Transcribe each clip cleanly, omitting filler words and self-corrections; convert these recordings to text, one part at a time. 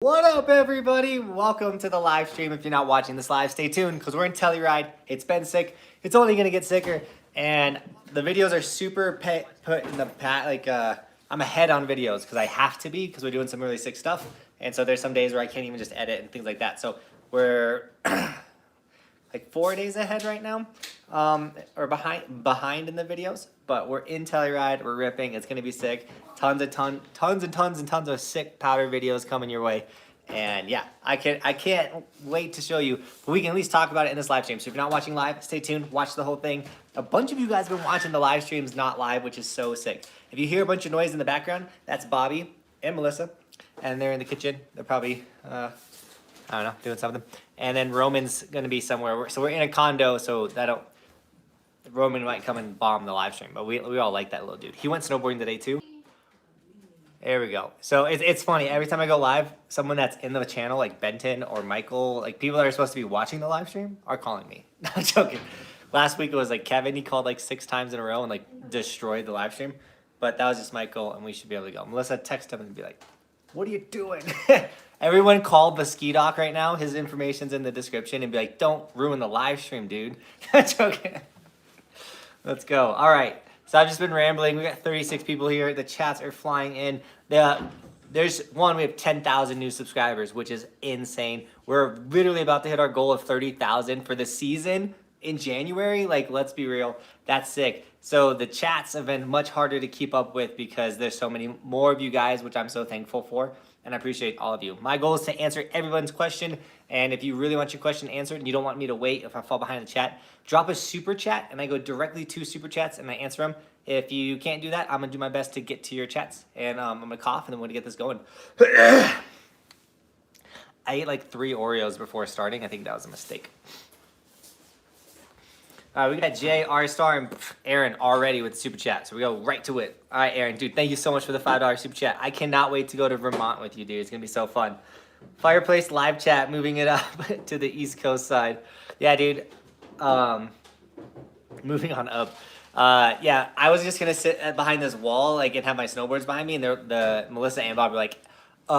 What up, everybody? Welcome to the live stream. If you're not watching this live, stay tuned because we're in Telluride. It's been sick. It's only going to get sicker. And the videos are super put in the I'm ahead on videos because I have to be because we're doing some really sick stuff. And so there's some days where I can't even just edit and things like that. So we're like 4 days ahead right now, or behind in the videos. But we're in Telluride. We're ripping. It's gonna be sick. Tons of sick powder videos coming your way. And yeah, I can't wait to show you. But we can at least talk about it in this live stream. So if you're not watching live, stay tuned. Watch the whole thing. A bunch of you guys have been watching the live streams not live, which is so sick. If you hear a bunch of noise in the background, that's Bobby and Melissa, and they're in the kitchen. They're probably I don't know, doing something. And then Roman's gonna be somewhere. So we're in a condo, so Roman might come and bomb the live stream. But we all like that little dude. He went snowboarding today too. There we go. So it's funny. Every time I go live, someone that's in the channel, like Benton or Michael, like people that are supposed to be watching the live stream, are calling me. No, I'm joking. Last week it was like Kevin. He called like 6 times in a row and like destroyed the live stream. But that was just Michael, and we should be able to go. Melissa, text him and be like, "What are you doing?" Everyone called the ski doc right now. His information's in the description, and be like, "Don't ruin the live stream, dude." I'm joking. Let's go. All right. So I've just been rambling. We got 36 people here. The chats are flying in. We have 10,000 new subscribers, which is insane. We're literally about to hit our goal of 30,000 for the season in January. Like, let's be real. That's sick. So the chats have been much harder to keep up with because there's so many more of you guys, which I'm so thankful for. And I appreciate all of you. My goal is to answer everyone's question. And if you really want your question answered and you don't want me to wait if I fall behind the chat, drop a super chat and I go directly to super chats and I answer them. If you can't do that, I'm going to do my best to get to your chats. And I'm going to cough and then we're going to get this going. I ate like 3 Oreos before starting. I think that was a mistake. We got Jay, R-Star, and Aaron already with the super chat. So we go right to it. All right, Aaron, dude, thank you so much for the $5 super chat. I cannot wait to go to Vermont with you, dude. It's going to be so fun. Fireplace live chat, moving it up to the East Coast side. Yeah, dude. Moving on up. Yeah, I was just going to sit behind this wall like and have my snowboards behind me. And the Melissa and Bob were like, you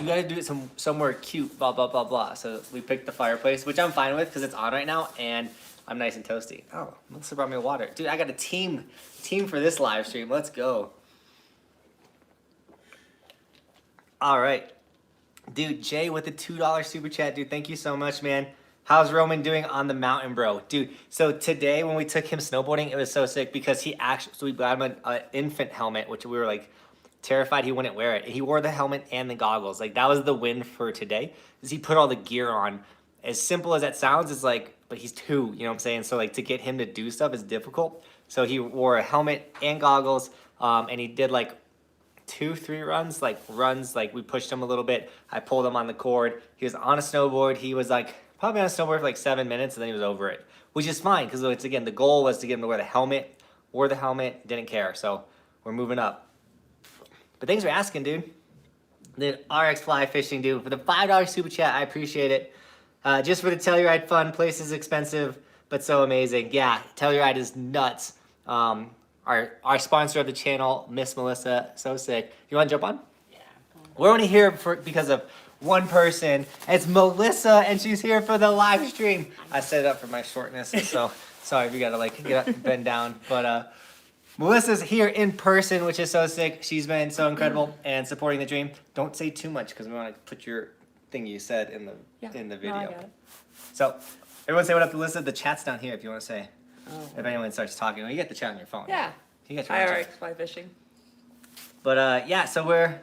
got to do it somewhere cute, blah, blah, blah, blah. So we picked the fireplace, which I'm fine with because it's on right now. And I'm nice and toasty. Oh, Melissa brought me water. Dude, I got a team for this live stream. Let's go. All right. Dude, Jay with the $2 super chat. Dude, thank you so much, man. How's Roman doing on the mountain, bro? Dude, so today when we took him snowboarding, it was so sick because we got him an infant helmet, which we were like terrified he wouldn't wear it. He wore the helmet and the goggles. Like that was the win for today, is he put all the gear on. As simple as that sounds, it's like, but he's 2, you know what I'm saying? So like to get him to do stuff is difficult. So he wore a helmet and goggles, and he did like 2-3 runs, like we pushed him a little bit. I pulled him on the cord. He was on a snowboard. He was like probably on a snowboard for like 7 minutes, and then he was over it, which is fine because it's, again, the goal was to get him to wear the helmet. Wore the helmet, didn't care. So we're moving up. But thanks for asking, dude. The RX Fly Fishing, dude, for the $5 super chat, I appreciate it. Just for the Telluride fun, place is expensive, but so amazing. Yeah, Telluride is nuts. Our sponsor of the channel, Miss Melissa, so sick. You want to jump on? Yeah. We're only here because of one person. It's Melissa, and she's here for the live stream. I set it up for my shortness, so sorry if you gotta like get up, bend down. But Melissa's here in person, which is so sick. She's been so incredible and supporting the dream. Don't say too much because we want to put your thing you said in the video. No, I got it. So everyone say what up to Melissa. The chat's down here if you want to say. Oh. If anyone starts talking, well, you get the chat on your phone. Yeah. You get your own chat. RX Fly Fishing. But yeah, so we're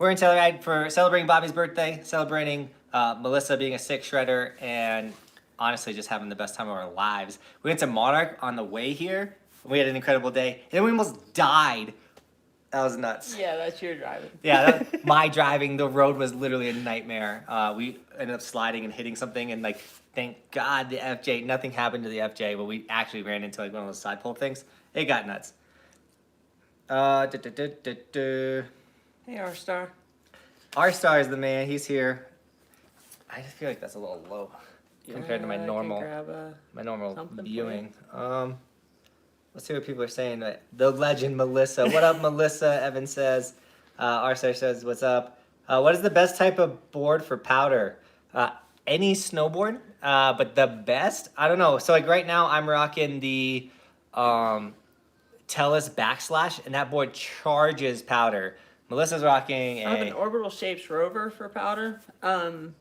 in Telluride for celebrating Bobby's birthday, celebrating Melissa being a sick shredder, and honestly just having the best time of our lives. We went to Monarch on the way here. We had an incredible day, and then we almost died. That was nuts. Yeah, that's your driving. Yeah, my driving. The road was literally a nightmare. We ended up sliding and hitting something, and like, thank God the FJ. Nothing happened to the FJ, but we actually ran into like one of those side pole things. It got nuts. Hey, R-Star. R-Star is the man. He's here. I just feel like that's a little low compared to my I can normal grab something viewing. Let's see what people are saying. The legend Melissa. What up, Melissa? Evan says. R-Star says, what's up? What is the best type of board for powder? Any snowboard, but the best? I don't know. So like right now I'm rocking the Tellus Backslash, and that board charges powder. Melissa's rocking I have an Orbital Shapes Rover for powder.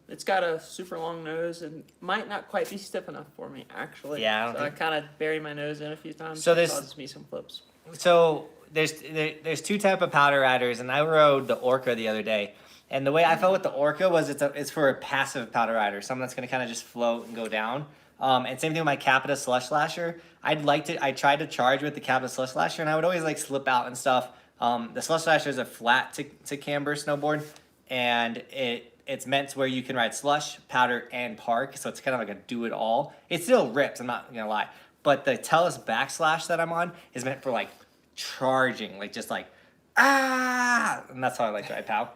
It's got a super long nose and might not quite be stiff enough for me, actually. Yeah, I kind of bury my nose in a few times. So it causes me some flips. So there's two type of powder riders, and I rode the Orca the other day. And the way I felt with the Orca was it's for a passive powder rider, someone that's going to kind of just float and go down. And same thing with my Capita Slush Slasher. I tried to charge with the Capita Slush Slasher, and I would always like slip out and stuff. The Slush Slasher is a flat to camber snowboard, and it's meant to where you can ride slush, powder, and park. So it's kind of like a do it all. It still rips, I'm not gonna lie. But the Tellus Backslash that I'm on is meant for like charging, like just like and that's how I like to ride POW.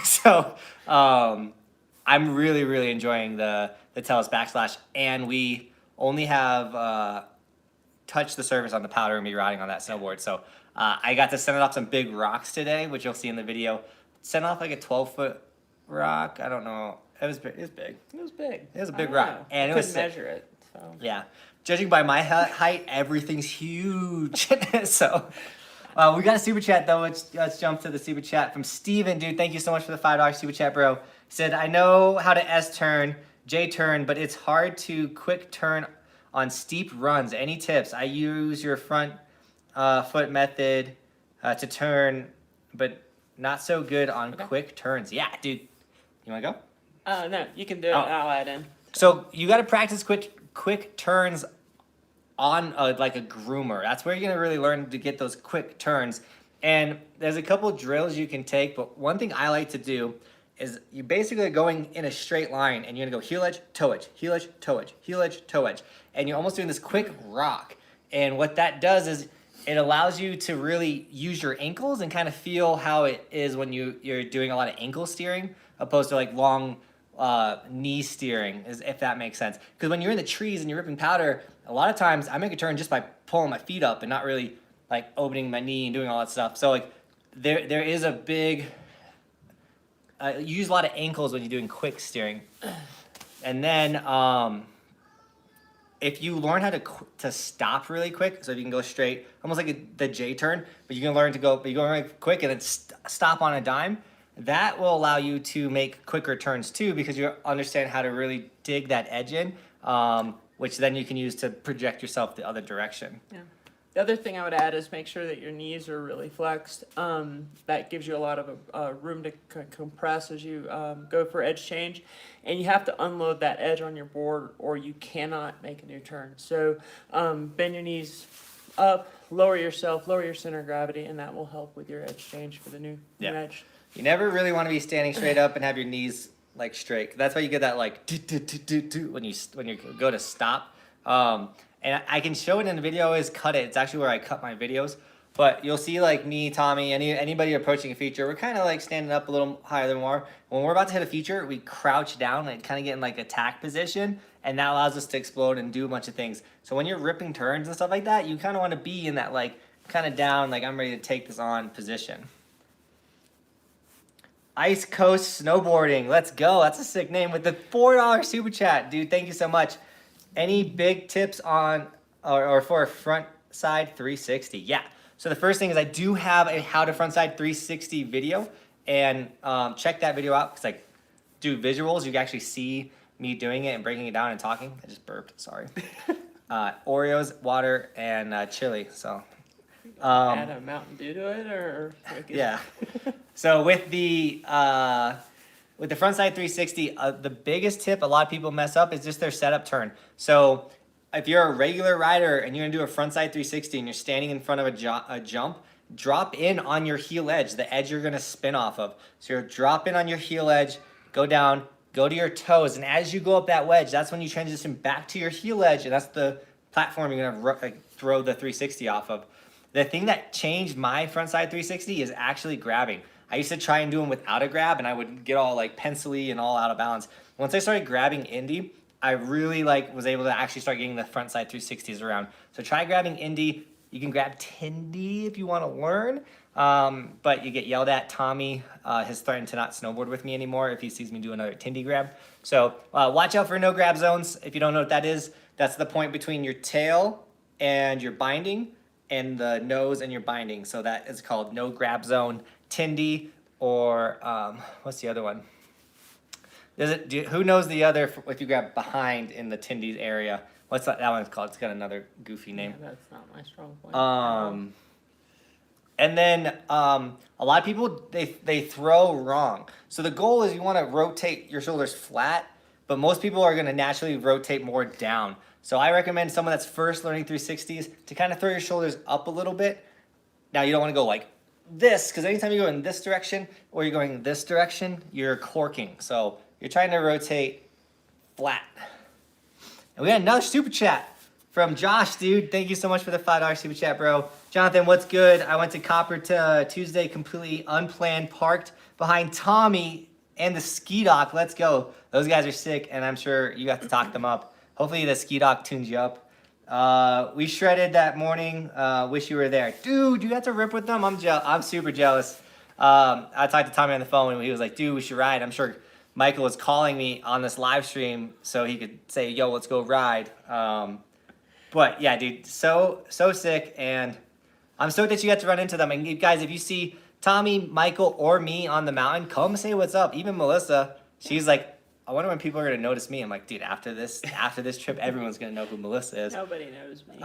So I'm really enjoying the Tellus Backslash, and we only have touched the surface on the powder and be riding on that snowboard. So I got to send it off some big rocks today, which you'll see in the video. Sent off like a 12-foot rock. I don't know. It was big. It was big. It was big. It was a big rock, and I it was couldn't measure it. So. Yeah, judging by my height, everything's huge. So. We got a super chat though. Let's jump to the super chat from Steven. Dude, thank you so much for the $5 super chat, bro. He said, I know how to S turn, J turn, but it's hard to quick turn on steep runs. Any tips? I use your front foot method to turn, but not so good on quick turns. Yeah, dude. You want to go? No, you can do it. I'll add in. So you got to practice quick turns on like a groomer. That's where you're gonna really learn to get those quick turns. And there's a couple drills you can take, but one thing I like to do is you basically are going in a straight line, and you're gonna go heel edge, toe edge, heel edge, toe edge, heel edge, toe edge, and you're almost doing this quick rock. And what that does is it allows you to really use your ankles and kind of feel how it is when you're doing a lot of ankle steering, opposed to like long knee steering, if that makes sense. Because when you're in the trees and you're ripping powder, a lot of times I make a turn just by pulling my feet up and not really like opening my knee and doing all that stuff. So like there is a big you use a lot of ankles when you're doing quick steering. And then if you learn how to stop really quick, so if you can go straight, almost like the J turn, but you can learn to go, you go really quick and then stop on a dime. That will allow you to make quicker turns too, because you understand how to really dig that edge in, which then you can use to project yourself the other direction. Yeah. The other thing I would add is make sure that your knees are really flexed. That gives you a lot of room to compress as you go for edge change. And you have to unload that edge on your board or you cannot make a new turn. So bend your knees up, lower yourself, lower your center of gravity, and that will help with your edge change for the new edge. You never really want to be standing straight up and have your knees like straight. That's why you get that like when you go to stop. And I can show it in the video. Is cut it. It's actually where I cut my videos. But you'll see like me, Tomie, anybody approaching a feature, we're kind of like standing up a little higher than we are. When we're about to hit a feature, we crouch down and kind of get in like attack position, and that allows us to explode and do a bunch of things. So when you're ripping turns and stuff like that, you kind of want to be in that like kind of down, like I'm ready to take this on position. Ice Coast Snowboarding, let's go. That's a sick name with the $4 super chat, dude. Thank you so much. Any big tips on or for a front side 360? Yeah. So the first thing is I do have a how to front side 360 video, and check that video out because I do visuals. You can actually see me doing it and breaking it down and talking. I just burped. Sorry. Oreos, water, and chili. So. Add a Mountain Dew to it, or yeah. So with the front side 360, the biggest tip a lot of people mess up is just their setup turn. So if you're a regular rider and you're gonna do a front side 360 and you're standing in front of a jump, drop in on your heel edge, the edge you're gonna spin off of. So you're drop in on your heel edge, go down, go to your toes, and as you go up that wedge, that's when you transition back to your heel edge, and that's the platform you're gonna throw the 360 off of. The thing that changed my front side 360 is actually grabbing. I used to try and do them without a grab, and I would get all like pencil-y and all out of balance. Once I started grabbing Indy, I really was able to actually start getting the front side 360s around. So try grabbing Indy. You can grab Tindy if you want to learn. But you get yelled at. Tomie has threatened to not snowboard with me anymore if he sees me do another Tindy grab. So watch out for no grab zones. If you don't know what that is, that's the point between your tail and your binding and the nose and your binding. So that is called no grab zone, Tindy, or what's the other one? Who knows the other if you grab behind in the Tindy area? What's that one's called? It's got another goofy name. Yeah, that's not my strong point. And then a lot of people, they throw wrong. So the goal is you want to rotate your shoulders flat, but most people are going to naturally rotate more down. So I recommend someone that's first learning 360s to kind of throw your shoulders up a little bit. Now you don't want to go like this, because anytime you go in this direction or you're going this direction, you're corking. So you're trying to rotate flat. And we got another super chat from Josh, dude. Thank you so much for the $5 super chat, bro. Jonathan, what's good? I went to Copper Tuesday, completely unplanned, parked behind Tomie and the ski dock. Let's go. Those guys are sick, and I'm sure you got to talk them up. Hopefully the ski dock tunes you up. We shredded that morning. Wish you were there. Dude, you got to rip with them? I'm super jealous. I talked to Tomie on the phone, and he was like, dude, we should ride. I'm sure Michael was calling me on this live stream so he could say, yo, let's go ride. But yeah, dude, so sick, and I'm stoked that you got to run into them. And guys, if you see Tomie, Michael, or me on the mountain, come say what's up. Even Melissa, she's like, I wonder when people are gonna notice me. I'm like, dude, after this trip, everyone's gonna know who Melissa is. Nobody knows me.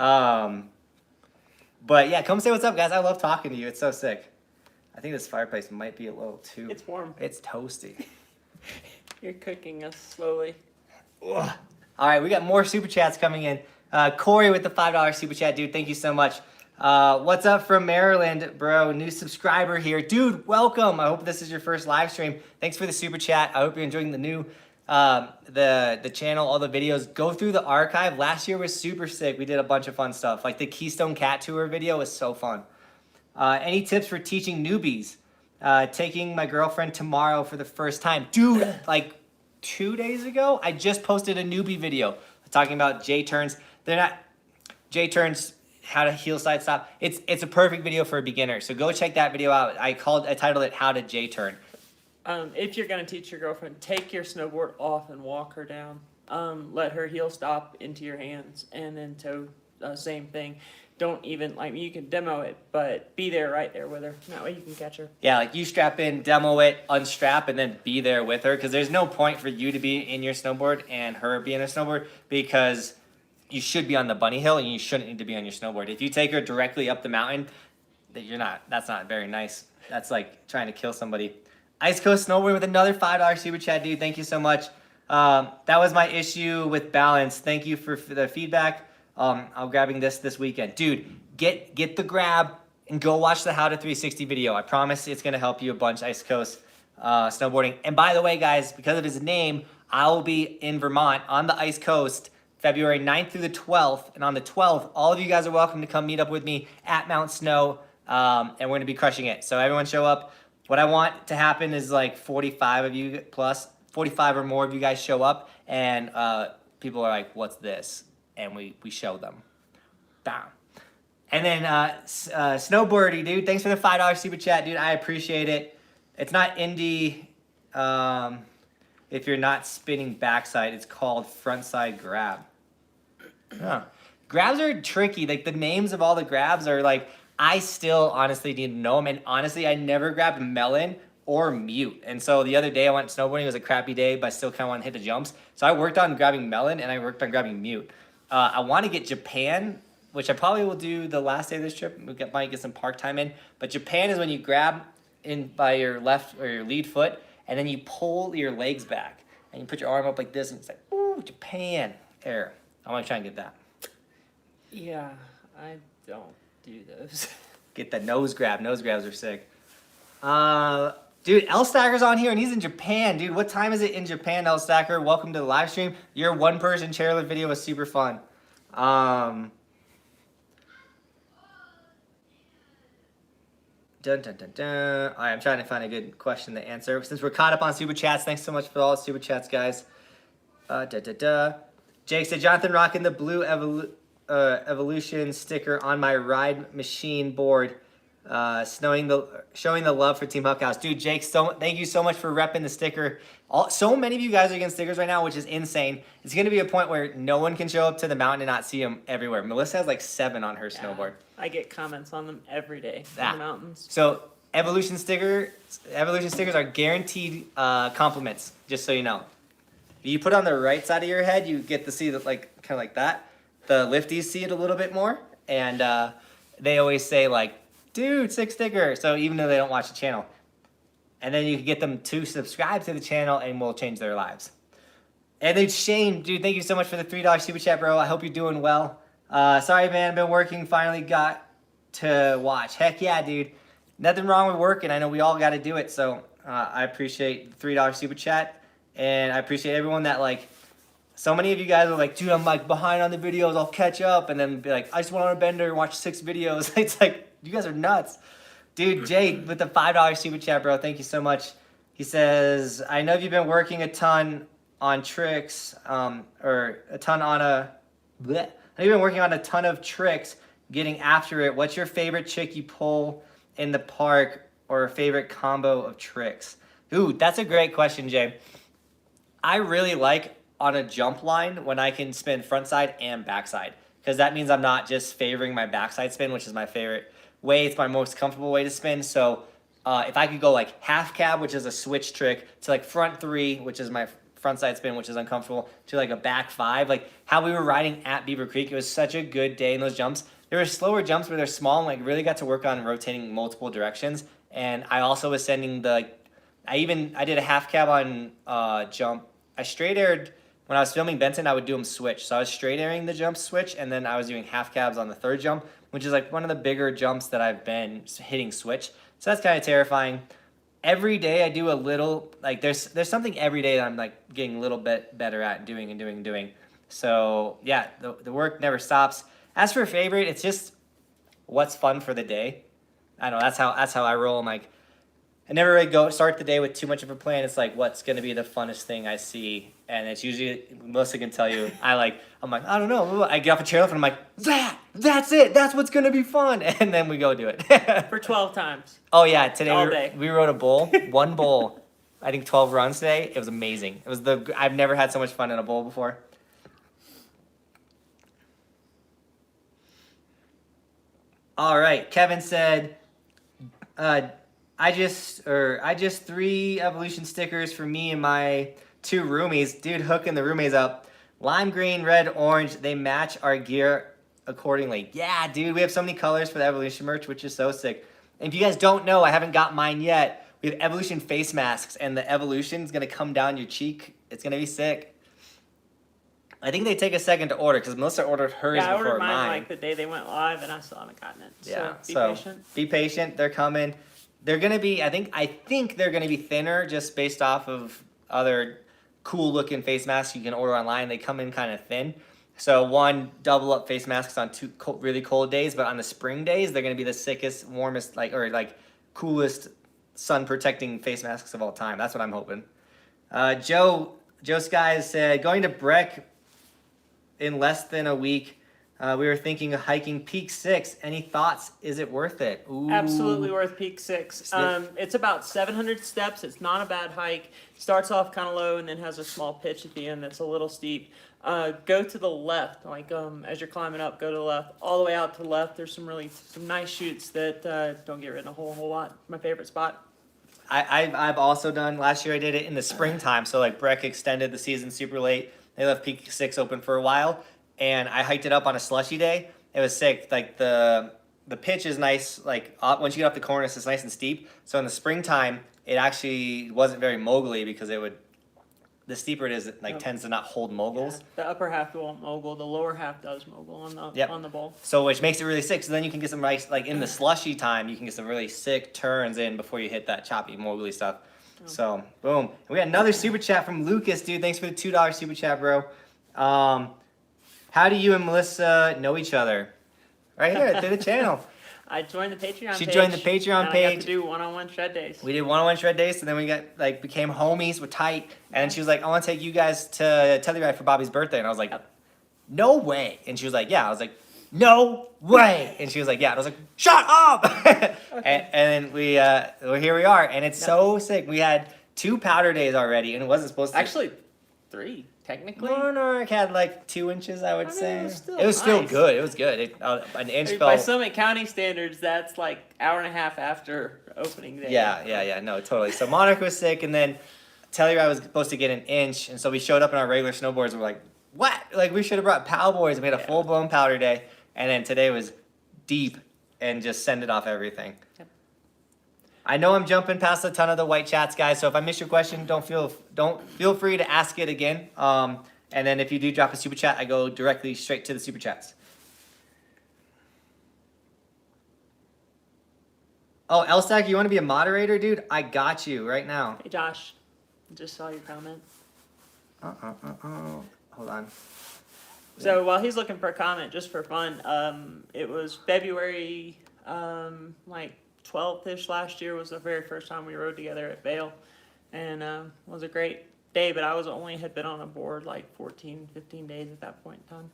But yeah, come say what's up, guys. I love talking to you. It's so sick. I think this fireplace might be a little too. It's warm. It's toasty. You're cooking us slowly. Ugh. All right, we got more super chats coming in. Corey with the $5 super chat, dude. Thank you so much. What's up from Maryland, bro? New subscriber here. Dude, welcome. I hope this is your first live stream. Thanks for the super chat. I hope you're enjoying the new the channel, all the videos. Go through the archive. Last year was super sick. We did a bunch of fun stuff. Like the Keystone Cat Tour video was so fun. Any tips for teaching newbies? Taking my girlfriend tomorrow for the first time. Dude, like 2 days ago, I just posted a newbie video talking about J-turns. They're not J-turns, how to heel side stop. It's a perfect video for a beginner. So go check that video out. I titled it How to J-turn. If you're gonna teach your girlfriend, take your snowboard off and walk her down. Let her heel stop into your hands, and then toe, same thing. Don't even, like, you can demo it, but be there right there with her. That way you can catch her. Yeah, like you strap in, demo it, unstrap, and then be there with her. Because there's no point for you to be in your snowboard and her be in her snowboard, because you should be on the bunny hill and you shouldn't need to be on your snowboard. If you take her directly up the mountain, that's not very nice. That's like trying to kill somebody. Ice Coast Snowboard with another $5 super chat, dude. Thank you so much. That was my issue with balance. Thank you for the feedback. I'm grabbing this weekend. Dude, get the grab and go watch the How to 360 video. I promise it's going to help you a bunch, Ice Coast snowboarding. And by the way, guys, because of his name, I will be in Vermont on the Ice Coast February 9th through the 12th. And on the 12th, all of you guys are welcome to come meet up with me at Mount Snow. And we're going to be crushing it. So everyone show up. What I want to happen is like 45 of you plus, 45 or more of you guys show up. And people are like, what's this? And we show them. Bam. And then Snowboardy, dude. Thanks for the $5 super chat, dude. I appreciate it. It's not indie if you're not spinning backside. It's called frontside grab. Huh. Grabs are tricky. Like the names of all the grabs are like, I still honestly need to know them. And honestly, I never grabbed melon or mute. And so the other day I went snowboarding. It was a crappy day, but I still kind of want to hit the jumps. So I worked on grabbing melon and I worked on grabbing mute. I want to get Japan, which I probably will do the last day of this trip. Might get some park time in. But Japan is when you grab in by your left or your lead foot, and then you pull your legs back. And you put your arm up like this, and it's like, ooh, Japan. Air. I want to try and get that. Yeah, I don't do those. Get the nose grab. Nose grabs are sick. Dude, L Stacker's on here and he's in Japan, dude. What time is it in Japan, L Stacker? Welcome to the live stream. Your one-person chairlift video was super fun. Dun, dun, dun, dun. All right, I'm trying to find a good question to answer. Since we're caught up on super chats, thanks so much for all the super chats, guys. Jake said, Jonathan rocking the blue Evolution sticker on my ride machine board. Showing the love for Team Huckhouse. Dude, Jake, thank you so much for repping the sticker. So many of you guys are getting stickers right now, which is insane. It's going to be a point where no one can show up to the mountain and not see them everywhere. Melissa has like 7 on her snowboard. I get comments on them every day in the mountains. So Evolution stickers are guaranteed compliments, just so you know. If you put it on the right side of your head, you get to see the, kind of like that. The lifties see it a little bit more, and they always say like, dude, sick sticker. So even though they don't watch the channel. And then you can get them to subscribe to the channel and we'll change their lives. And then Shane, dude, thank you so much for the $3 super chat, bro. I hope you're doing well. Sorry, man, I've been working, finally got to watch. Heck yeah, dude. Nothing wrong with working. I know we all got to do it. So I appreciate the $3 super chat. And I appreciate everyone that so many of you guys are like, dude, I'm behind on the videos. I'll catch up. And then be like, I just went on a bender and watched 6 videos. It's like, you guys are nuts. Dude, Jake with the $5 super chat, bro. Thank you so much. He says, I know you've been working a ton on tricks, or a ton on a... Bleh. I know you've been working on a ton of tricks, getting after it. What's your favorite trick you pull in the park, or a favorite combo of tricks? Ooh, that's a great question, Jay. I really like on a jump line when I can spin front side and backside, because that means I'm not just favoring my backside spin, which is my favorite way. It's my most comfortable way to spin. So if I could go half cab, which is a switch trick, to front 3, which is my front side spin, which is uncomfortable, to a back 5, how we were riding at Beaver Creek, it was such a good day in those jumps. There were slower jumps where they're small and really got to work on rotating multiple directions. And I also was sending I did a half cab on jump. I straight aired when I was filming Benton. I would do them switch. So I was straight airing the jump switch, and then I was doing half cabs on the 3rd jump, which is one of the bigger jumps that I've been hitting switch. So that's kind of terrifying. Every day I do a little, there's something every day that I'm getting a little bit better at doing. So yeah, the work never stops. As for favorite, it's just what's fun for the day. I don't know, that's how I roll. I never really start the day with too much of a plan. It's what's going to be the funnest thing I see. And it's usually, Melissa can tell you, I'm I don't know. I get off a chairlift and I'm that's it. That's what's going to be fun. And then we go do it. For 12 times. Oh yeah, today all day. We rode a bowl, one bowl. I think 12 runs today. It was amazing. I've never had so much fun in a bowl before. All right, Kevin said, I just 3 Evolution stickers for me and my 2 roomies. Dude, hooking the roomies up. Lime green, red, orange. They match our gear accordingly. Yeah, dude, we have so many colors for the Evolution merch, which is so sick. And if you guys don't know, I haven't got mine yet. We have Evolution face masks, and the Evolution is going to come down your cheek. It's going to be sick. I think they take a second to order, because Melissa ordered hers before mine. Yeah, I ordered mine the day they went live, and I still haven't gotten it. So be patient. Be patient. They're coming. They're gonna be. I think they're gonna be thinner, just based off of other cool looking face masks you can order online. They come in kind of thin. So one double up face masks on 2 really cold days, but on the spring days they're gonna be the sickest, warmest, coolest sun protecting face masks of all time. That's what I'm hoping. Joe Skies said, going to Breck in less than a week. We were thinking of hiking Peak 6. Any thoughts? Is it worth it? Ooh. Absolutely worth Peak 6. It's about 700 steps. It's not a bad hike. Starts off kind of low and then has a small pitch at the end that's a little steep. Go to the left, as you're climbing up, go to the left. All the way out to the left, there's some nice chutes that don't get rid of a whole lot. My favorite spot. I've also done, last year I did it in the springtime, so Breck extended the season super late. They left Peak 6 open for a while. And I hiked it up on a slushy day. It was sick. The pitch is nice. Once you get up the cornice, it's nice and steep. So in the springtime, it actually wasn't very mogully, because the steeper it is, it tends to not hold moguls. Yeah, the upper half won't mogul. The lower half does mogul on the bowl. So which makes it really sick. So then you can get some nice, in the slushy time, you can get some really sick turns in before you hit that choppy mogully stuff. Oh. So boom. We got another super chat from Lucas, dude. Thanks for the $2 super chat, bro. How do you and Melissa know each other? Right here, through the channel. I joined the Patreon page. She joined the Patreon page. I got to do one-on-one shred days. We did one-on-one shred days, and then we got became homies. We're tight. And then she was like, I want to take you guys to Telluride for Bobby's birthday. And I was like, no way. And she was like, yeah. I was like, no way. And she was like, yeah. And I was like, shut up. and then well, here we are. And it's so sick. We had 2 powder days already, and it wasn't supposed to. Actually, 3, technically. Monarch had like 2 inches, I would say. It was still still good. It was good. An inch fell. By Summit County standards, that's like hour and a half after opening day. Yeah. No, totally. So Monarch was sick, and then Telluride was supposed to get an inch, and so we showed up in our regular snowboards, and we're like, what? Like, we should have brought pow boys. We had a full-blown powder day, and then today was deep and just send it off everything. Yep. I know I'm jumping past a ton of the white chats, guys, so if I miss your question, don't feel free to ask it again. And then if you do drop a super chat, I go directly straight to the super chats. Oh, Elstack, you want to be a moderator, dude? I got you right now. Hey, Josh. Just saw your comment. Hold on. So while he's looking for a comment, just for fun, it was February, like 12th-ish last year was the very first time we rode together at Vail. And it was a great day, but I had been on a board like 14, 15 days at that point in time.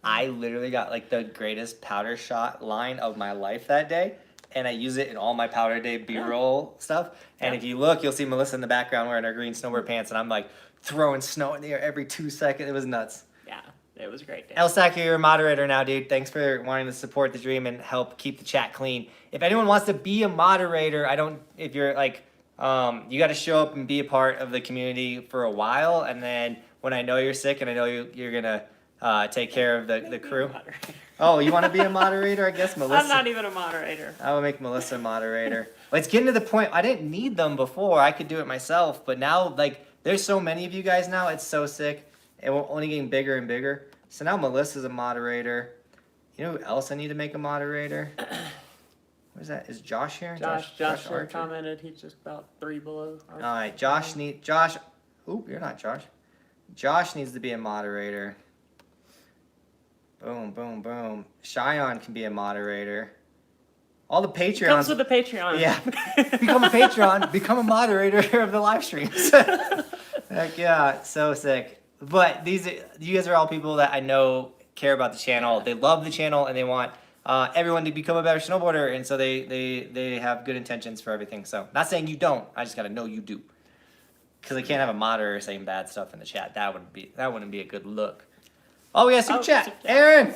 I literally got like the greatest powder shot line of my life that day. And I use it in all my powder day B-roll stuff. And if you look, you'll see Melissa in the background wearing her green snowboard pants. And I'm like throwing snow in the air every 2 seconds. It was nuts. Yeah, it was a great day. Elstack, you're a moderator now, dude. Thanks for wanting to support the dream and help keep the chat clean. If anyone wants to be a moderator, if you're like, you got to show up and be a part of the community for a while. And then when I know you're sick and I know you're going to take care of the crew. Oh, you want to be a moderator? I guess Melissa. I'm not even a moderator. I will make Melissa a moderator. Well, it's getting to the point, I didn't need them before. I could do it myself. But now, like, there's so many of you guys now. It's so sick. And we're only getting bigger and bigger. So now Melissa's a moderator. You know who else I need to make a moderator? What is that? Is Josh here? Josh commented. He's just about 3 below. All right, Josh. Oop, you're not Josh. Josh needs to be a moderator. Boom, boom, boom. Cheyenne can be a moderator. All the Patreons. Comes with the Patreon. Yeah. Become a Patreon. Become a moderator of the live streams. Heck yeah. So sick. But you guys are all people that I know care about the channel. They love the channel and they want everyone to become a better snowboarder. And so they have good intentions for everything. So not saying you don't. I just got to know you do. Because I can't have a moderator saying bad stuff in the chat. That wouldn't be a good look. Oh, we got super chat. Aaron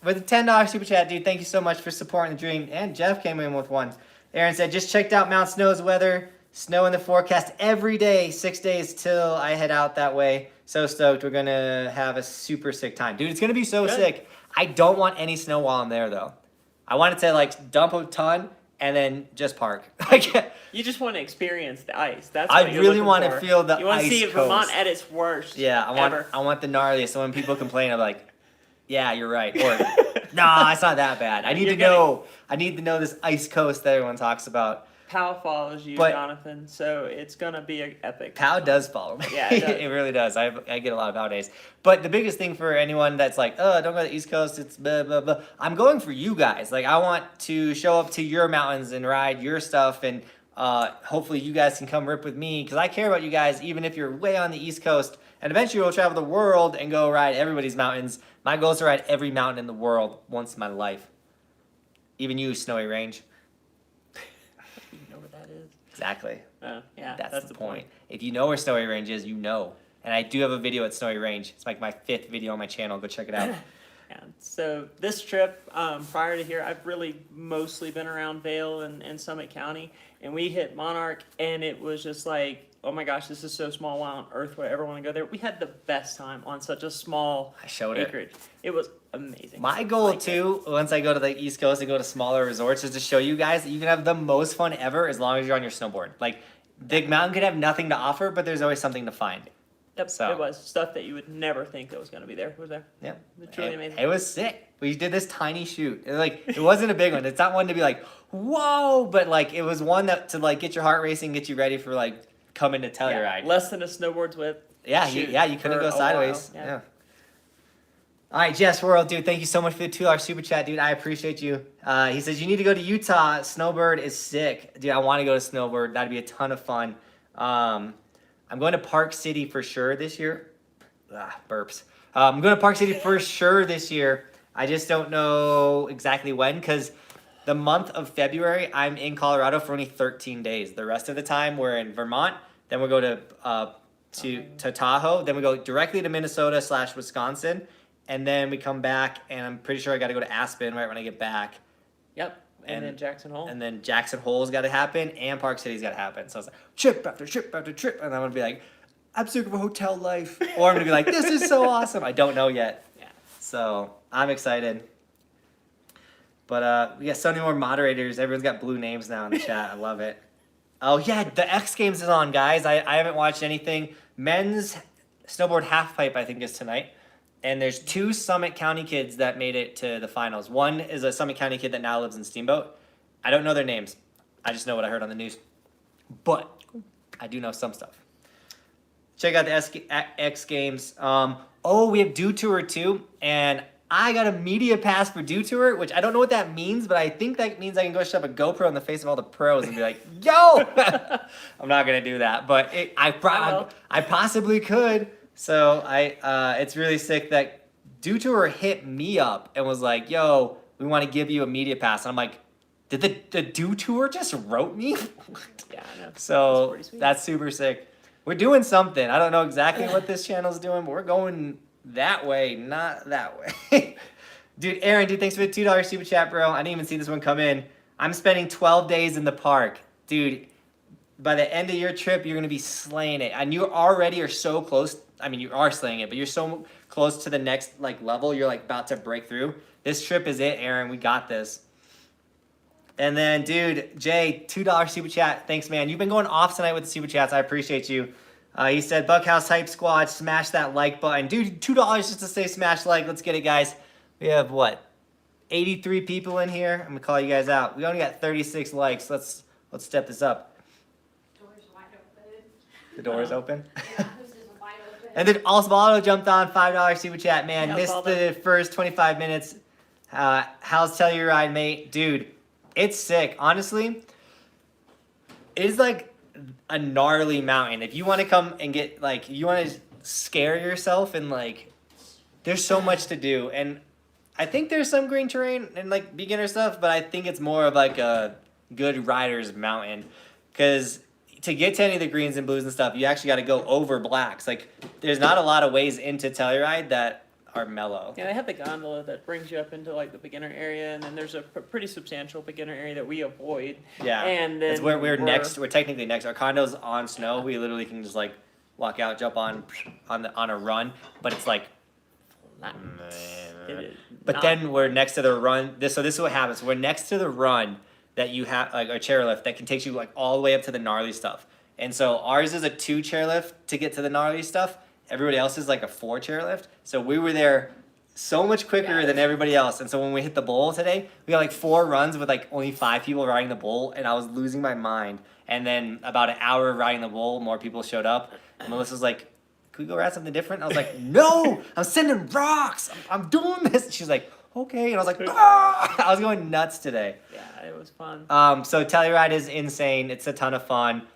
with a $10 super chat, dude. Thank you so much for supporting the dream. And Jeff came in with one. Aaron said, just checked out Mount Snow's weather. Snow in the forecast every day, 6 days till I head out that way. So stoked. We're going to have a super sick time. Dude, it's going to be so sick. I don't want any snow while I'm there, though. I wanted to, like, dump a ton and then just park. You just want to experience the ice. That's I what you're really looking want to for. feel the ice. You want to see coast. Vermont at its worst. Yeah, I want the gnarliest. So when people complain, I'm like, yeah, you're right. Or, nah, it's not that bad. I need to know this ice coast that everyone talks about. POW follows you, Johnathan, so it's gonna be an epic. POW does follow me. Yeah, it does. It really does. I get a lot of POW days. But the biggest thing for anyone that's like, oh, don't go to the East Coast, it's blah, blah, blah. I'm going for you guys. Like, I want to show up to your mountains and ride your stuff, and hopefully you guys can come rip with me, because I care about you guys, even if you're way on the East Coast. And eventually we'll travel the world and go ride everybody's mountains. My goal is to ride every mountain in the world once in my life. Even you, Snowy Range. You know what that is? Exactly. Yeah, that's the point. If you know where Snowy Range is, you know. And I do have a video at Snowy Range. It's like my 5th video on my channel. Go check it out. Yeah. So this trip, prior to here, I've really mostly been around Vail and Summit County. And we hit Monarch, and it was just like, oh my gosh, this is so small. Why on earth would I ever want to go there? We had the best time on such a small acreage. It was amazing. My goal, too, once I go to the East Coast and go to smaller resorts, is to show you guys that you can have the most fun ever as long as you're on your snowboard. Like, Big Mountain could have nothing to offer, but there's always something to find. Yep, so. It was stuff that you would never think that was going to be there. Was there? Yeah. It's truly amazing. It was sick. We did this tiny shoot. It wasn't a big one. It's not one to be like, whoa, but like it was one that to like get your heart racing, get you ready for like coming to Telluride. Yeah, less than a snowboard's width. Yeah, you couldn't go sideways. Yeah. All right, Jess World, dude, thank you so much for the $2 super chat, dude. I appreciate you. He says, you need to go to Utah. Snowbird is sick. Dude, I want to go to Snowbird. That'd be a ton of fun. I'm going to Park City for sure this year. Burps. I'm going to Park City for sure this year. I just don't know exactly when, because the month of February, I'm in Colorado for only 13 days. The rest of the time, we're in Vermont. Then we go to Tahoe. Then we go directly to Minnesota / Wisconsin. And then we come back, and I'm pretty sure I got to go to Aspen right when I get back. Yep. And then Jackson Hole. And then Jackson Hole's got to happen, and Park City's got to happen. So it's like trip after trip after trip. And I'm going to be like, I'm sick of a hotel life. Or I'm going to be like, this is so awesome. I don't know yet. Yeah. So I'm excited. But we got so many more moderators. Everyone's got blue names now in the chat. I love it. Oh, yeah, the X Games is on, guys. I haven't watched anything. Men's snowboard halfpipe, I think, is tonight. And there's 2 Summit County kids that made it to the finals. One is a Summit County kid that now lives in Steamboat. I don't know their names. I just know what I heard on the news. But I do know some stuff. Check out the X Games. We have Dew Tour too. And I got a media pass for Dew Tour, which I don't know what that means, but I think that means I can go shove a GoPro in the face of all the pros and be like, yo! I'm not going to do that. But I possibly could. So it's really sick that Dew Tour hit me up and was like, yo, we want to give you a media pass. And I'm like, did the Dew Tour just wrote me? Yeah, I know. So that's super sick. We're doing something. I don't know exactly what this channel's doing, but we're going that way, not that way. Dude, Aaron, thanks for the $2 super chat, bro. I didn't even see this one come in. I'm spending 12 days in the park. Dude, by the end of your trip, you're going to be slaying it. And you already are so close. I mean, you are slaying it, but you're so close to the next level. You're about to break through. This trip is it, Aaron. We got this. And then, dude, Jay, $2 super chat. Thanks, man. You've been going off tonight with the super chats. I appreciate you. He said, Buckhouse Hype Squad, smash that like button. Dude, $2 just to say smash like. Let's get it, guys. We have, 83 people in here. I'm going to call you guys out. We only got 36 likes. Let's step this up. Door's wide open. The door is open? Yeah, this is wide open. And then Osvaldo jumped on, $5 super chat. Man, Yeah, missed the first 25 minutes. How's Telluride, mate? Dude, it's sick. Honestly, it's like a gnarly mountain. If you want to come and get, you want to scare yourself and, there's so much to do. And I think there's some green terrain and, beginner stuff, but I think it's more of, a good rider's mountain. Because to get to any of the greens and blues and stuff, you actually got to go over blacks. There's not a lot of ways into Telluride that are mellow. Yeah, they have the gondola that brings you up into the beginner area, and then there's a pretty substantial beginner area that we avoid. Yeah, and then it's where we're next. We're technically next. Our condo's on snow. We literally can just walk out, jump on a run, but it's But then we're next to the run. So this is what happens. We're next to the run that you have a chairlift that can take you all the way up to the gnarly stuff. And so ours is a 2 chairlift to get to the gnarly stuff. Everybody else is a 4 chairlift. So we were there so much quicker than everybody else. And so when we hit the bowl today, we got 4 runs with only 5 people riding the bowl, and I was losing my mind. And then about an hour of riding the bowl, more people showed up. And Melissa's like, "Can we go ride something different?" I was like, "No, I'm sending rocks. I'm doing this." She's like, "Okay." And I was like, "Ah!" I was going nuts today. Yeah, it was fun. So Telluride is insane. It's a ton of fun.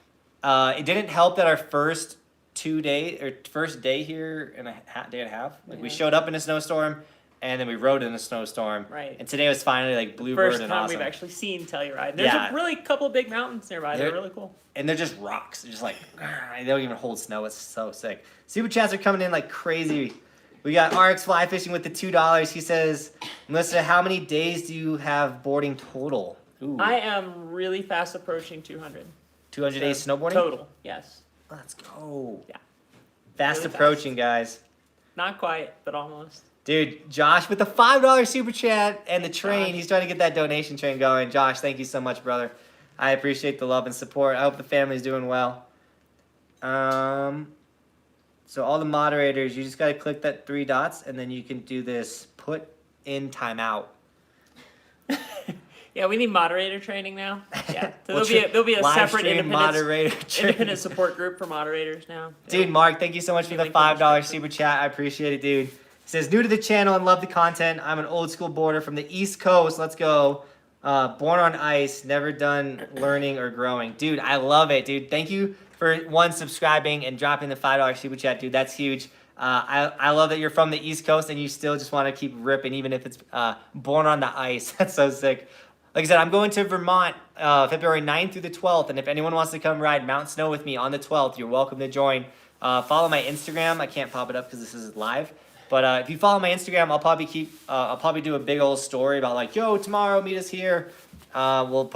It didn't help that our first day here in a day and a half. We showed up in a snowstorm, and then we rode in a snowstorm. Right. And today was finally bluebird First and time awesome. we've actually seen Telluride. There's a really couple of big mountains nearby. They're really cool. And they're just rocks. They're just they don't even hold snow. It's so sick. Super chats are coming in like crazy. We got RX Fly Fishing with the $2. He says, Melissa, how many days do you have boarding total? Ooh. I am really fast approaching 200. 200 days snowboarding? Total, yes. Let's go. Yeah. Fast Really approaching, guys. Not quite, but almost. Dude, Josh with the $5 super chat and the train. He's trying to get that donation train going. Josh, thank you so much, brother. I appreciate the love and support. I hope the family's doing well. So all the moderators, you just got to click that 3 dots, and then you can do this put in timeout. Yeah, we need moderator training now. Yeah, so Well, there'll be a live separate stream moderator independent support group for moderators now. Dude, Mark, thank you so much for the $5 super chat. I appreciate it, dude. He says, new to the channel and love the content. I'm an old school boarder from the East Coast. Let's go. Born on ice, never done learning or growing. Dude, I love it, dude. Thank you for one subscribing and dropping the $5 super chat, dude. That's huge. I love that you're from the East Coast and you still just want to keep ripping, even if it's born on the ice. That's so sick. Like I said, I'm going to Vermont February 9th through the 12th, and if anyone wants to come ride Mount Snow with me on the 12th, you're welcome to join. Follow my Instagram. I can't pop it up because this is live, but if you follow my Instagram, I'll probably do a big old story about like, yo, tomorrow meet us here. We'll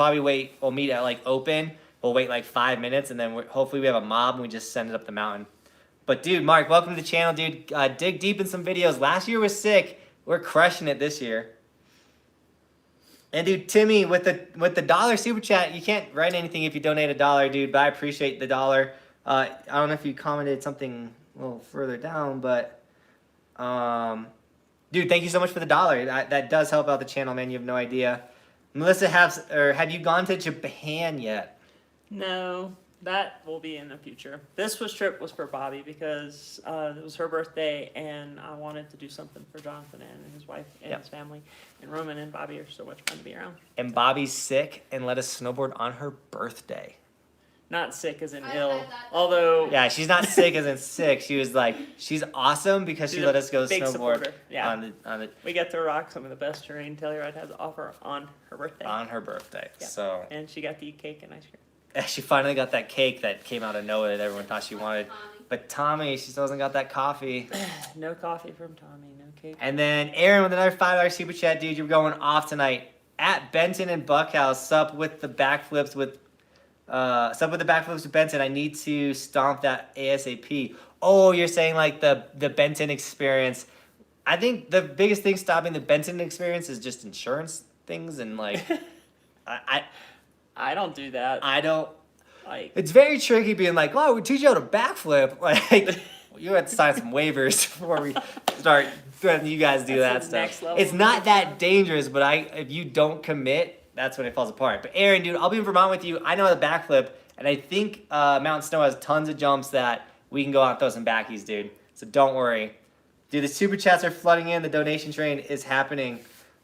meet at like open. We'll wait like 5 minutes, and then hopefully we have a mob and we just send it up the mountain. But dude, Mark, welcome to the channel, dude. Dig deep in some videos. Last year was sick. We're crushing it this year. And dude, Timmy, with the dollar super chat, you can't write anything if you donate $1, dude. But I appreciate the dollar. I don't know if you commented something a little further down, but dude, thank you so much for the $1. That does help out the channel, man. You have no idea. Melissa, have you gone to Japan yet? No, that will be in the future. This trip was for Bobby because it was her birthday, and I wanted to do something for Jonathan and his wife and his family. And Roman and Bobby are so much fun to be around. And Bobby's sick and let us snowboard on her birthday. Not sick as in I ill, like that. although Yeah, she's not sick as in sick. She was like, she's awesome because she she's let a us go big snowboard supporter. Yeah, on the we got to rock some of the best terrain Telluride has to offer on her birthday. on her birthday. Yeah. So And she got to eat cake and ice cream. she finally got that cake that came out of nowhere that everyone thought she wanted. But Tommy, she still hasn't got that coffee. No coffee from Tommy, no cake. And then Aaron with another $5 super chat, dude. You're going off tonight at Benton and Buckhouse. Sup with the backflips with Benton. I need to stomp that ASAP. Oh, you're saying like the Benton experience. I think the biggest thing stopping the Benton experience is just insurance things and like I don't do that. I don't. Like, It's very tricky being like, oh, we teach you how to backflip. Like, you have to sign some waivers before we start letting you guys do That's that the next stuff. level It's of not that that dangerous, but if you don't commit, that's when it falls apart. But Aaron, dude, I'll be in Vermont with you. I know how to backflip, and I think Mount Snow has tons of jumps that we can go out and throw some backies, dude. So don't worry. Dude, the super chats are flooding in. The donation train is happening.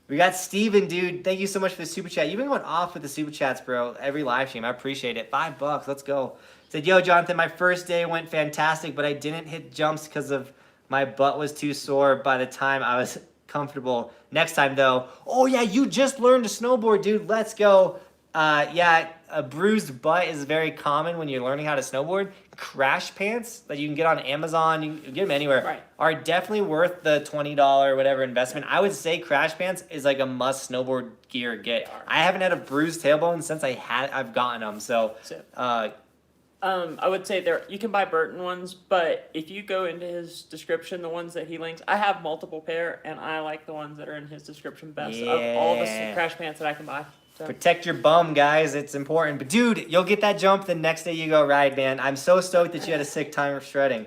We got Steven, dude. Thank you so much for the super chat. You've been going off with the super chats, bro. Every live stream. I appreciate it. $5. Let's go. Said, yo, Jonathan, my first day went fantastic, but I didn't hit jumps because of my butt was too sore by the time I was comfortable. Next time, though. Oh, yeah, you just learned to snowboard, dude. Let's go. Yeah, a bruised butt is very common when you're learning how to snowboard. Crash pants that you can get on Amazon, you can get them anywhere, Right. are definitely worth the $20 whatever investment. I would say crash pants is like a must snowboard gear get. I haven't had a bruised tailbone since I've gotten them. So, I would say you can buy Burton ones, but if you go into his description, the ones that he links, I have multiple pair, and I like the ones that are in his description best of all the Yeah. crash pants that I can buy. So. protect your bum, guys. It's important. But dude, you'll get that jump the next day you go ride, man. I'm so stoked that you had a sick time of shredding.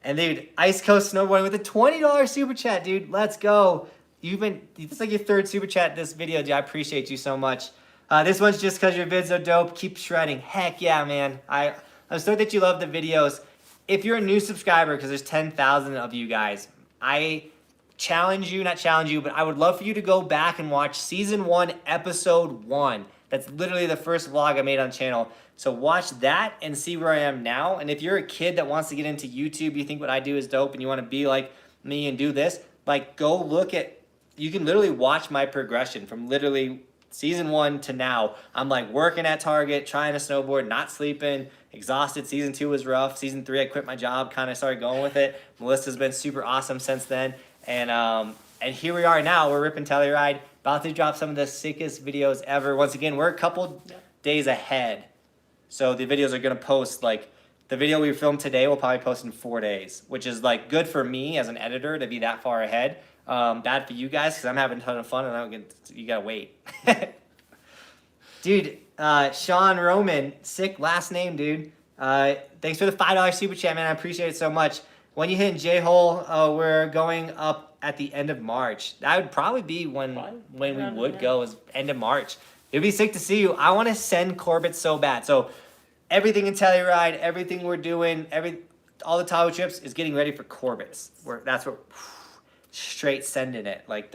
And dude, Ice Coast Snowboarding with a $20 super chat, dude. Let's go. It's like your third super chat this video, dude. I appreciate you so much. This one's just because your vids are dope. Keep shredding. Heck yeah, man. I'm stoked that you love the videos. If you're a new subscriber, because there's 10,000 of you guys, I not challenge you, but I would love for you to go back and watch season 1, episode 1. That's literally the first vlog I made on the channel. So watch that and see where I am now. And if you're a kid that wants to get into YouTube, you think what I do is dope and you want to be like me and do this, like go look at, you can literally watch my progression from literally season 1 to now. I'm like working at Target, trying to snowboard, not sleeping, exhausted. Season 2 was rough. Season 3, I quit my job, kind of started going with it. Melissa's been super awesome since then. And here we are now. We're ripping Telluride, about to drop some of the sickest videos ever. Once again, we're a couple days ahead. So the videos are going to post, like, the video we filmed today will probably post in 4 days, which is, like, good for me as an editor to be that far ahead. Bad for you guys because I'm having a ton of fun and you got to wait. Dude, Sean Roman, sick last name, dude. Thanks for the $5 super chat, man. I appreciate it so much. When you hit J-Hole, we're going up at the end of March. That would probably be when we would go, is end of March. It'd be sick to see you. I want to send Corbett so bad. So everything in Telluride, everything we're doing, all the Tahoe trips is getting ready for Corbett's. That's what straight sending it. Like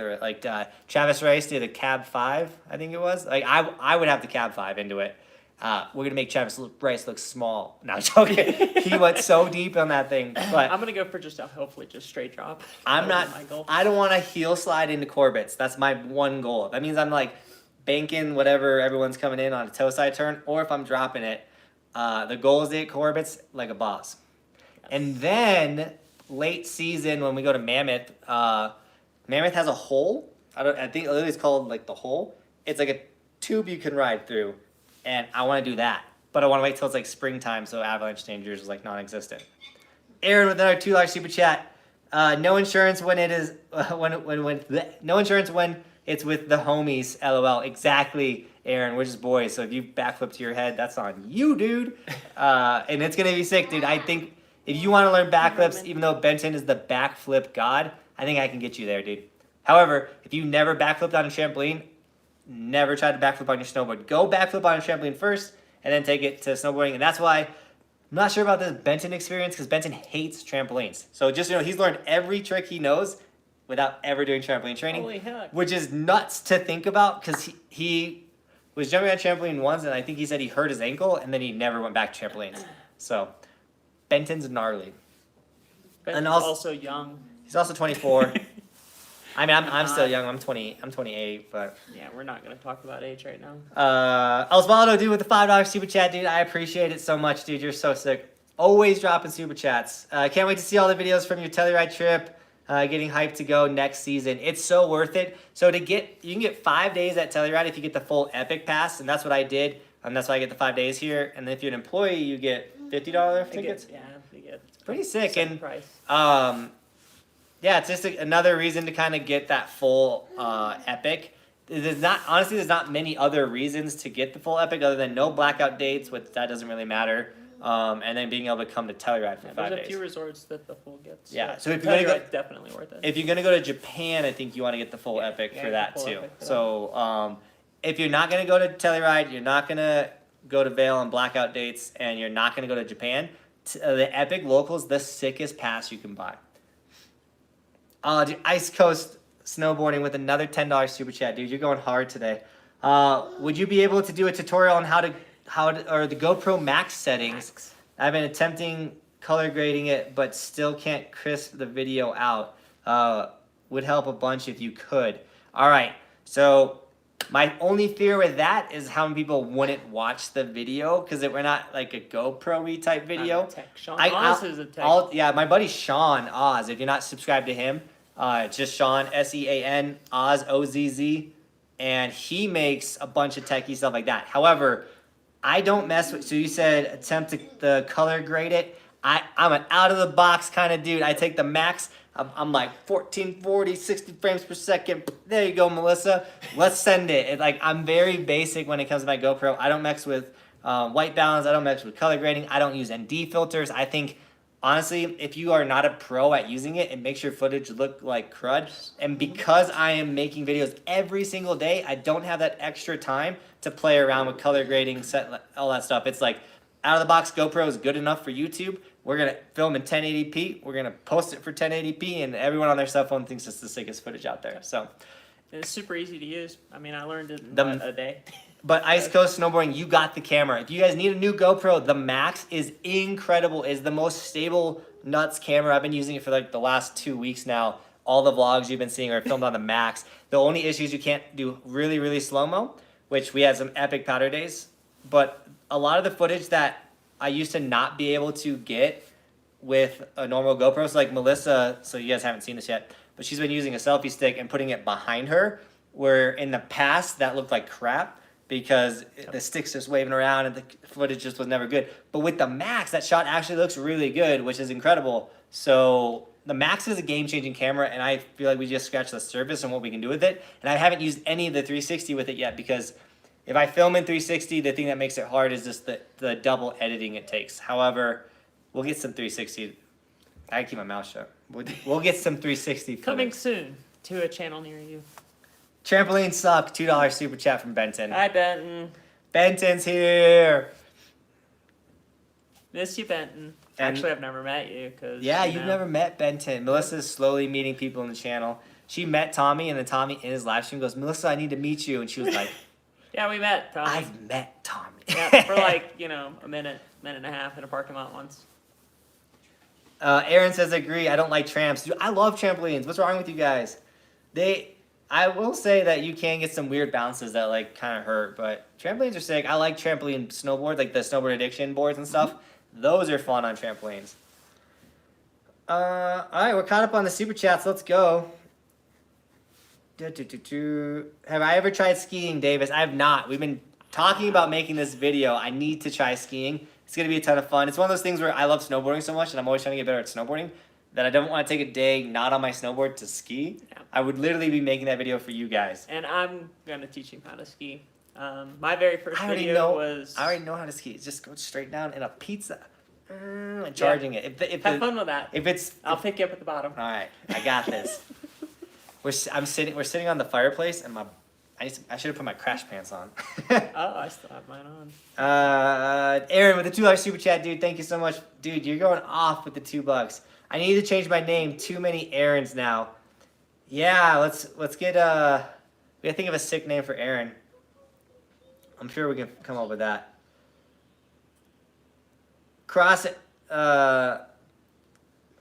Travis Rice did a Cab 5, I think it was. Like I would have the Cab 5 into it. We're gonna make Travis Bryce look small. No, I'm joking. He went so deep on that thing. But I'm gonna go for hopefully just straight drop. I'm That'll not. be my goal. I don't want to heel slide into Corbett's. That's my one goal. That means I'm like banking whatever everyone's coming in on a toe side turn, or if I'm dropping it, the goal is to hit Corbett's like a boss. Yes. And then late season when we go to Mammoth, Mammoth has a hole. I think literally it's called like the hole. It's like a tube you can ride through, and I want to do that. But I want to wait till it's like springtime, so avalanche dangers is like non-existent. Aaron with another $2 super chat. No insurance when it is no insurance when it's with the homies. LOL. Exactly, Aaron. We're just boys, so if you backflip to your head, that's on you, dude. And it's gonna be sick, dude. I think if you want to learn backflips, even though Benton is the backflip god, I think I can get you there, dude. However, if you never backflipped on a trampoline, never tried to backflip on your snowboard. Go backflip on a trampoline first, and then take it to snowboarding. And that's why I'm not sure about this Benton experience, because Benton hates trampolines. So just he's learned every trick he knows without ever doing trampoline training. Holy heck. Which is nuts to think about, because he was jumping on a trampoline once, and I think he said he hurt his ankle, and then he never went back to trampolines. So Benton's gnarly. Benton's And also young. He's also 24. I mean, I'm still young. I'm 28, but Yeah, we're not gonna talk about age right now. Osvaldo, dude, with the $5 super chat, dude. I appreciate it so much, dude. You're so sick. Always dropping super chats. Can't wait to see all the videos from your Telluride trip. Getting hyped to go next season. It's so worth it. So you can get 5 days at Telluride if you get the full Epic Pass, and that's what I did. And that's why I get the 5 days here. And then if you're an employee, you get $50 tickets. They get Pretty sick. same And price. yeah, it's just another reason to kind of get that full Epic. There's not many other reasons to get the full Epic other than no blackout dates, which that doesn't really matter. And then being able to come to Telluride for 5 There's days. a few resorts that the full gets. Yeah, so if you're gonna go, Telluride's definitely worth it. if you're gonna go to Japan, I think you want to get the full Yeah, Epic yeah, for the that full too. Epic for So if you're not gonna go to Telluride, you're not gonna go to Vail on blackout dates, and you're not gonna go to Japan, the Epic Local's the sickest pass you can buy. Dude, Ice Coast Snowboarding with another $10 super chat, dude. You're going hard today. Would you be able to do a tutorial on how to or the GoPro Max settings? I've been attempting color grading it, but still can't crisp the video out. Would help a bunch if you could. All right. So my only fear with that is how many people wouldn't watch the video, because we're not like a GoPro-y type video. I'm a tech. Sean Oz is a tech. Yeah, my buddy Sean Oz. If you're not subscribed to him, it's just Sean, Sean, Oz, Ozz, and he makes a bunch of techie stuff like that. However, I don't mess with. So you said attempt to color grade it. I'm an out of the box kind of dude. I take the max. I'm like 1440, 60 frames per second. There you go, Melissa. Let's send it. I'm very basic when it comes to my GoPro. I don't mess with white balance. I don't mess with color grading. I don't use ND filters. I think, honestly, if you are not a pro at using it, it makes your footage look like crud. And because I am making videos every single day, I don't have that extra time to play around with color grading, set all that stuff. It's like, out of the box, GoPro is good enough for YouTube. We're going to film in 1080p. We're going to post it for 1080p, and everyone on their cell phone thinks it's the sickest footage out there. So, And it's super easy to use. I mean, I learned it in The- a day. But Ice Coast Snowboarding, you got the camera. If you guys need a new GoPro, the Max is incredible. It's the most stable nuts camera. I've been using it for like the last 2 weeks now. All the vlogs you've been seeing are filmed on the Max. The only issue is you can't do really, really slow-mo, which we had some epic powder days. But a lot of the footage that I used to not be able to get with a normal GoPro, so like Melissa, so you guys haven't seen this yet, but she's been using a selfie stick and putting it behind her, where in the past that looked like crap because the stick's just waving around and the footage just was never good. But with the Max, that shot actually looks really good, which is incredible. So the Max is a game-changing camera, and I feel like we just scratched the surface on what we can do with it. And I haven't used any of the 360 with it yet, because if I film in 360, the thing that makes it hard is just the double editing it takes. However, we'll get some 360. I keep my mouth shut. We'll get some 360 Coming footage. soon to a channel near you. Trampoline suck. $2 super chat from Benton. Hi, Benton. Benton's here. Miss you, Benton. And- Actually, I've never met you. Yeah, you've never met Benton. Melissa's slowly meeting people in the channel. She met Tomie, and then Tomie in his live stream goes, "Melissa, I need to meet you." And she was like, Yeah, we met Tommy. I've met Tommy. Yeah, for like, a minute and a half in a parking lot once. Aaron says, agree. I don't like tramps. Dude, I love trampolines. What's wrong with you guys? I will say that you can get some weird bounces that like kind of hurt, but trampolines are sick. I like trampoline snowboards, like the snowboard addiction boards and stuff. Those are fun on trampolines. All right, we're caught up on the super chats. Let's go. Have I ever tried skiing, Davis? I have not. We've been talking about making this video. I need to try skiing. It's going to be a ton of fun. It's one of those things where I love snowboarding so much, and I'm always trying to get better at snowboarding, that I don't want to take a day not on my snowboard to ski. Yeah. I would literally be making that video for you guys. And I'm going to teach him how to ski. My very first I video was... already know how to ski. It's just go straight down in a pizza. And charging it. Have fun with that. I'll pick you up at the bottom. All right, I got this. We're sitting on the fireplace, and I should have put my crash pants on. Oh, I still have mine on. Aaron with the $2 super chat, dude. Thank you so much, dude. You're going off with the $2. I need to change my name. Too many Aarons now. Yeah, let's get we gotta think of a sick name for Aaron. I'm sure we can come up with that.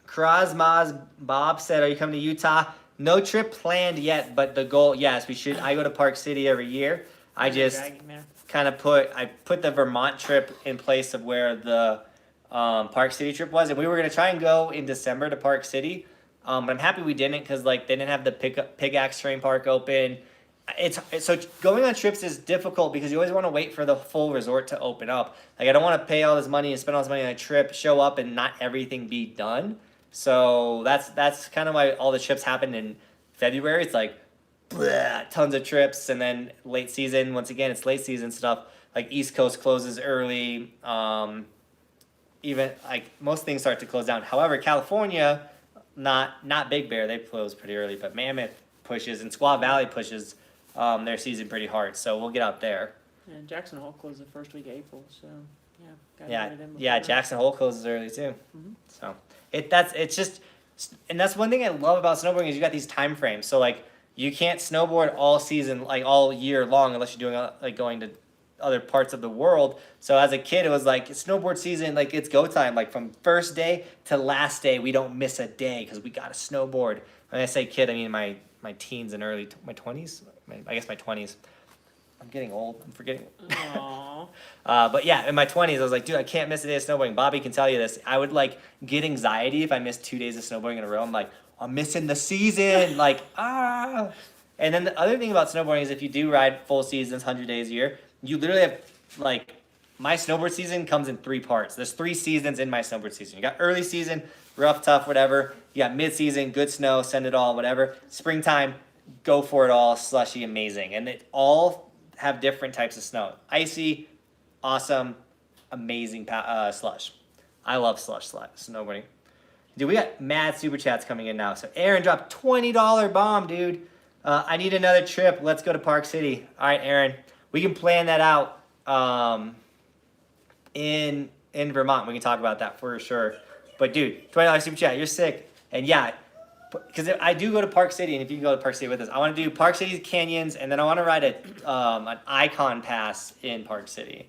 Krasmaz Bob said, "Are you coming to Utah?" No trip planned yet, but the goal, yes, we should. I go to Park City every year. I just kind of put the Vermont trip in place of where the Park City trip was, and we were gonna try and go in December to Park City, but I'm happy we didn't because like they didn't have the Pickaxe Terrain Park open. So going on trips is difficult because you always want to wait for the full resort to open up. Like I don't want to pay all this money and spend all this money on a trip, show up and not everything be done. So that's kind of why all the trips happen in February. It's like bleh, tons of trips, and then late season. Once again, it's late season stuff. Like East Coast closes early. Even like most things start to close down. However, California, not Big Bear, they close pretty early, but Mammoth pushes and Squaw Valley pushes their season pretty hard. So we'll get out there. And Jackson Hole closed the first week of April, so Yeah, Jackson Hole closes early too. Mhm. So that's one thing I love about snowboarding is you got these time frames. So like you can't snowboard all season, like all year long, unless you're doing like going to other parts of the world. So as a kid, it was like snowboard season, like it's go time. Like from first day to last day, we don't miss a day because we got to snowboard. When I say kid, I mean my teens and early my 20s. I guess my 20s. I'm getting old. I'm forgetting. Aww. But yeah, in my 20s, I was like, dude, I can't miss a day of snowboarding. Bobby can tell you this. I would like get anxiety if I missed 2 days of snowboarding in a row. I'm like, I'm missing the season. Like, ah. And then the other thing about snowboarding is if you do ride full seasons, 100 days a year, you literally have like, my snowboard season comes in 3 parts. There's 3 seasons in my snowboard season. You got early season, rough, tough, whatever. You got mid-season, good snow, send it all, whatever. Springtime, go for it all, slushy, amazing. And it all have different types of snow. Icy, awesome, amazing slush. I love slush snowboarding. Dude, we got mad super chats coming in now. So Aaron dropped $20 bomb, dude. I need another trip. Let's go to Park City. All right, Aaron. We can plan that out in Vermont. We can talk about that for sure. But dude, $20 super chat. You're sick. And yeah, because I do go to Park City, and if you can go to Park City with us, I want to do Park City's canyons, and then I want to ride an Icon Pass in Park City,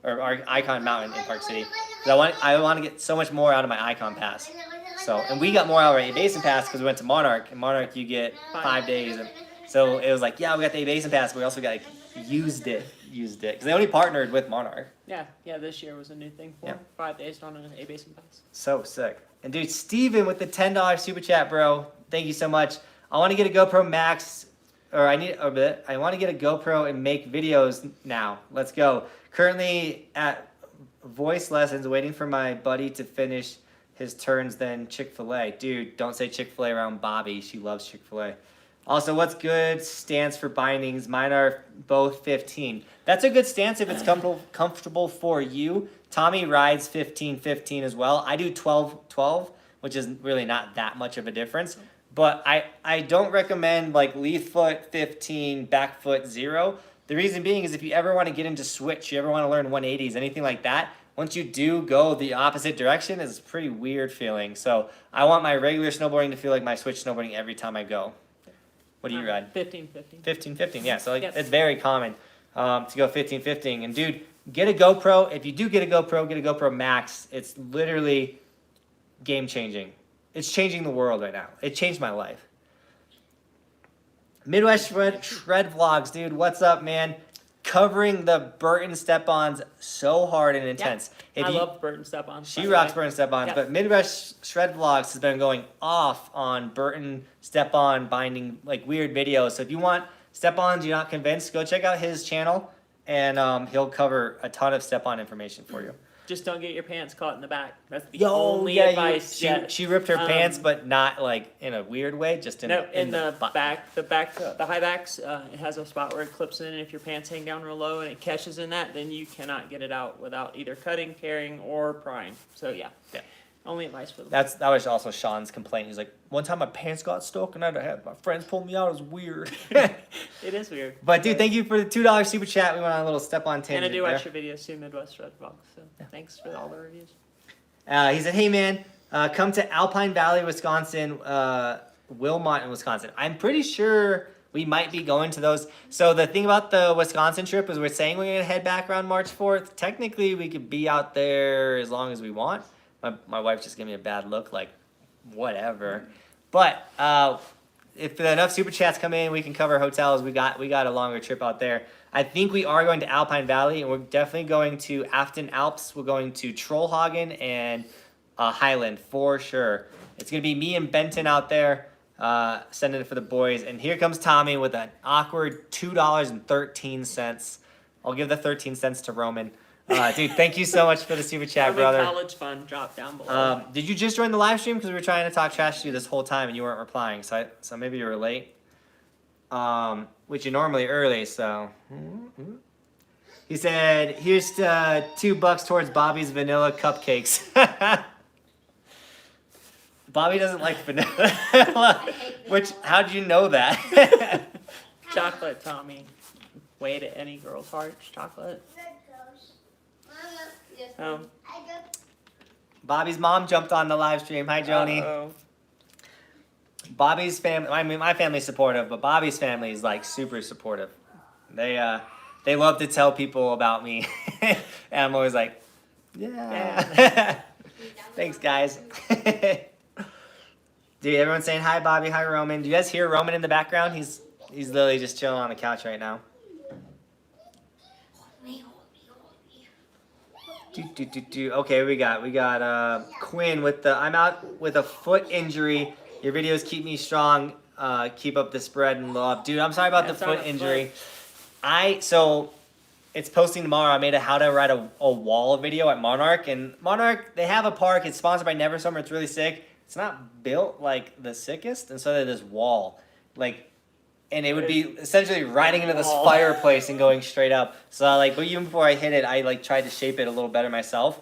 or Icon Mountain in Park City. Because I want to get so much more out of my Icon Pass. So, and we got more out of our A-Basin Pass because we went to Monarch. And Monarch, you get 5 days. And so it was like, yeah, we got the A-Basin Pass, but we also got used it. Because they only partnered with Monarch. Yeah, this year was a new thing for 5 days on an A-Basin Pass. So sick. And dude, Steven with the $10 super chat, bro. Thank you so much. I want to get a GoPro Max, or I want to get a GoPro and make videos now. Let's go. Currently at voice lessons, waiting for my buddy to finish his turns, then Chick-fil-A. Dude, don't say Chick-fil-A around Bobby. She loves Chick-fil-A. Also, what's good stance for bindings? Mine are both 15. That's a good stance if it's comfortable for you. Tomie rides 15-15 as well. I do 12-12, which is really not that much of a difference. But I don't recommend like lead foot 15, back foot 0. The reason being is if you ever want to get into switch, you ever want to learn 180s, anything like that, once you do go the opposite direction, it's a pretty weird feeling. So I want my regular snowboarding to feel like my switch snowboarding every time I go. What do you ride? 15-15. 15-15, yeah. So like, it's very common. to go 15-15. And dude, get a GoPro. If you do get a GoPro Max. It's literally game changing. It's changing the world right now. It changed my life. Midwest Shred Vlogs, dude. What's up, man? Covering the Burton step-ons so hard and intense. I love Burton step-ons. She rocks Burton step-ons, Yep. but Midwest Shred Vlogs has been going off on Burton step-on binding, like weird videos. So if you want step-ons, you're not convinced, go check out his channel, and he'll cover a ton of step-on information for you. Just don't get your pants caught in the back. That's the only advice. She ripped her pants, but not like in a weird way, just in the back, the high backs. It has a spot where it clips in, and if your pants hang down real low and it catches in that, then you cannot get it out without either cutting, tearing, or prying. So yeah. Only advice for them. That was also Sean's complaint. He's like, one time my pants got stuck and I had my friends pull me out. It was weird. It is weird. But dude, thank you for the $2 super chat. We went on a little step on tangent. And I do there. watch your videos too, Midwest Red Vlog. So thanks for all the reviews. He said, hey man, come to Alpine Valley, Wisconsin, Wilmot in Wisconsin. I'm pretty sure we might be going to those. So the thing about the Wisconsin trip is we're saying we're going to head back around March 4th. Technically, we could be out there as long as we want. My wife just gave me a bad look, like, whatever. But if enough super chats come in, we can cover hotels. We got a longer trip out there. I think we are going to Alpine Valley, and we're definitely going to Afton Alps. We're going to Trollhagen and Highland for sure. It's going to be me and Benton out there sending it for the boys. And here comes Tommy with an awkward $2.13. I'll give the 13 cents to Roman. Dude, thank you so much for the super chat, brother. College fund drop down below. Did you just join the live stream? Because we were trying to talk trash to you this whole time and you weren't replying. So maybe you were late. Which you're normally early, so. He said, here's $2 towards Bobby's vanilla cupcakes. Bobby doesn't like vanilla. Which, how'd you know that? Chocolate, Tommy. Way to any girl's heart, chocolate. Bobby's mom jumped on the live stream. Hi, Joni. Uh-oh. Bobby's family, I mean, my family's supportive, but Bobby's family is like super supportive. They love to tell people about me. And I'm always like, yeah. Thanks, guys. Dude, everyone's saying hi, Bobby. Hi, Roman. Do you guys hear Roman in the background? He's literally just chilling on the couch right now. Okay, we got Quinn with the I'm out with a foot injury. Your videos keep me strong. Keep up the spread and love. Dude, I'm sorry about the foot injury. So it's posting tomorrow. I made a how to ride a wall video at Monarch. And Monarch, they have a park. It's sponsored by Never Summer. It's really sick. It's not built like the sickest. And so there's this wall. And it would be essentially riding into this fireplace and going straight up. So but even before I hit it, I tried to shape it a little better myself.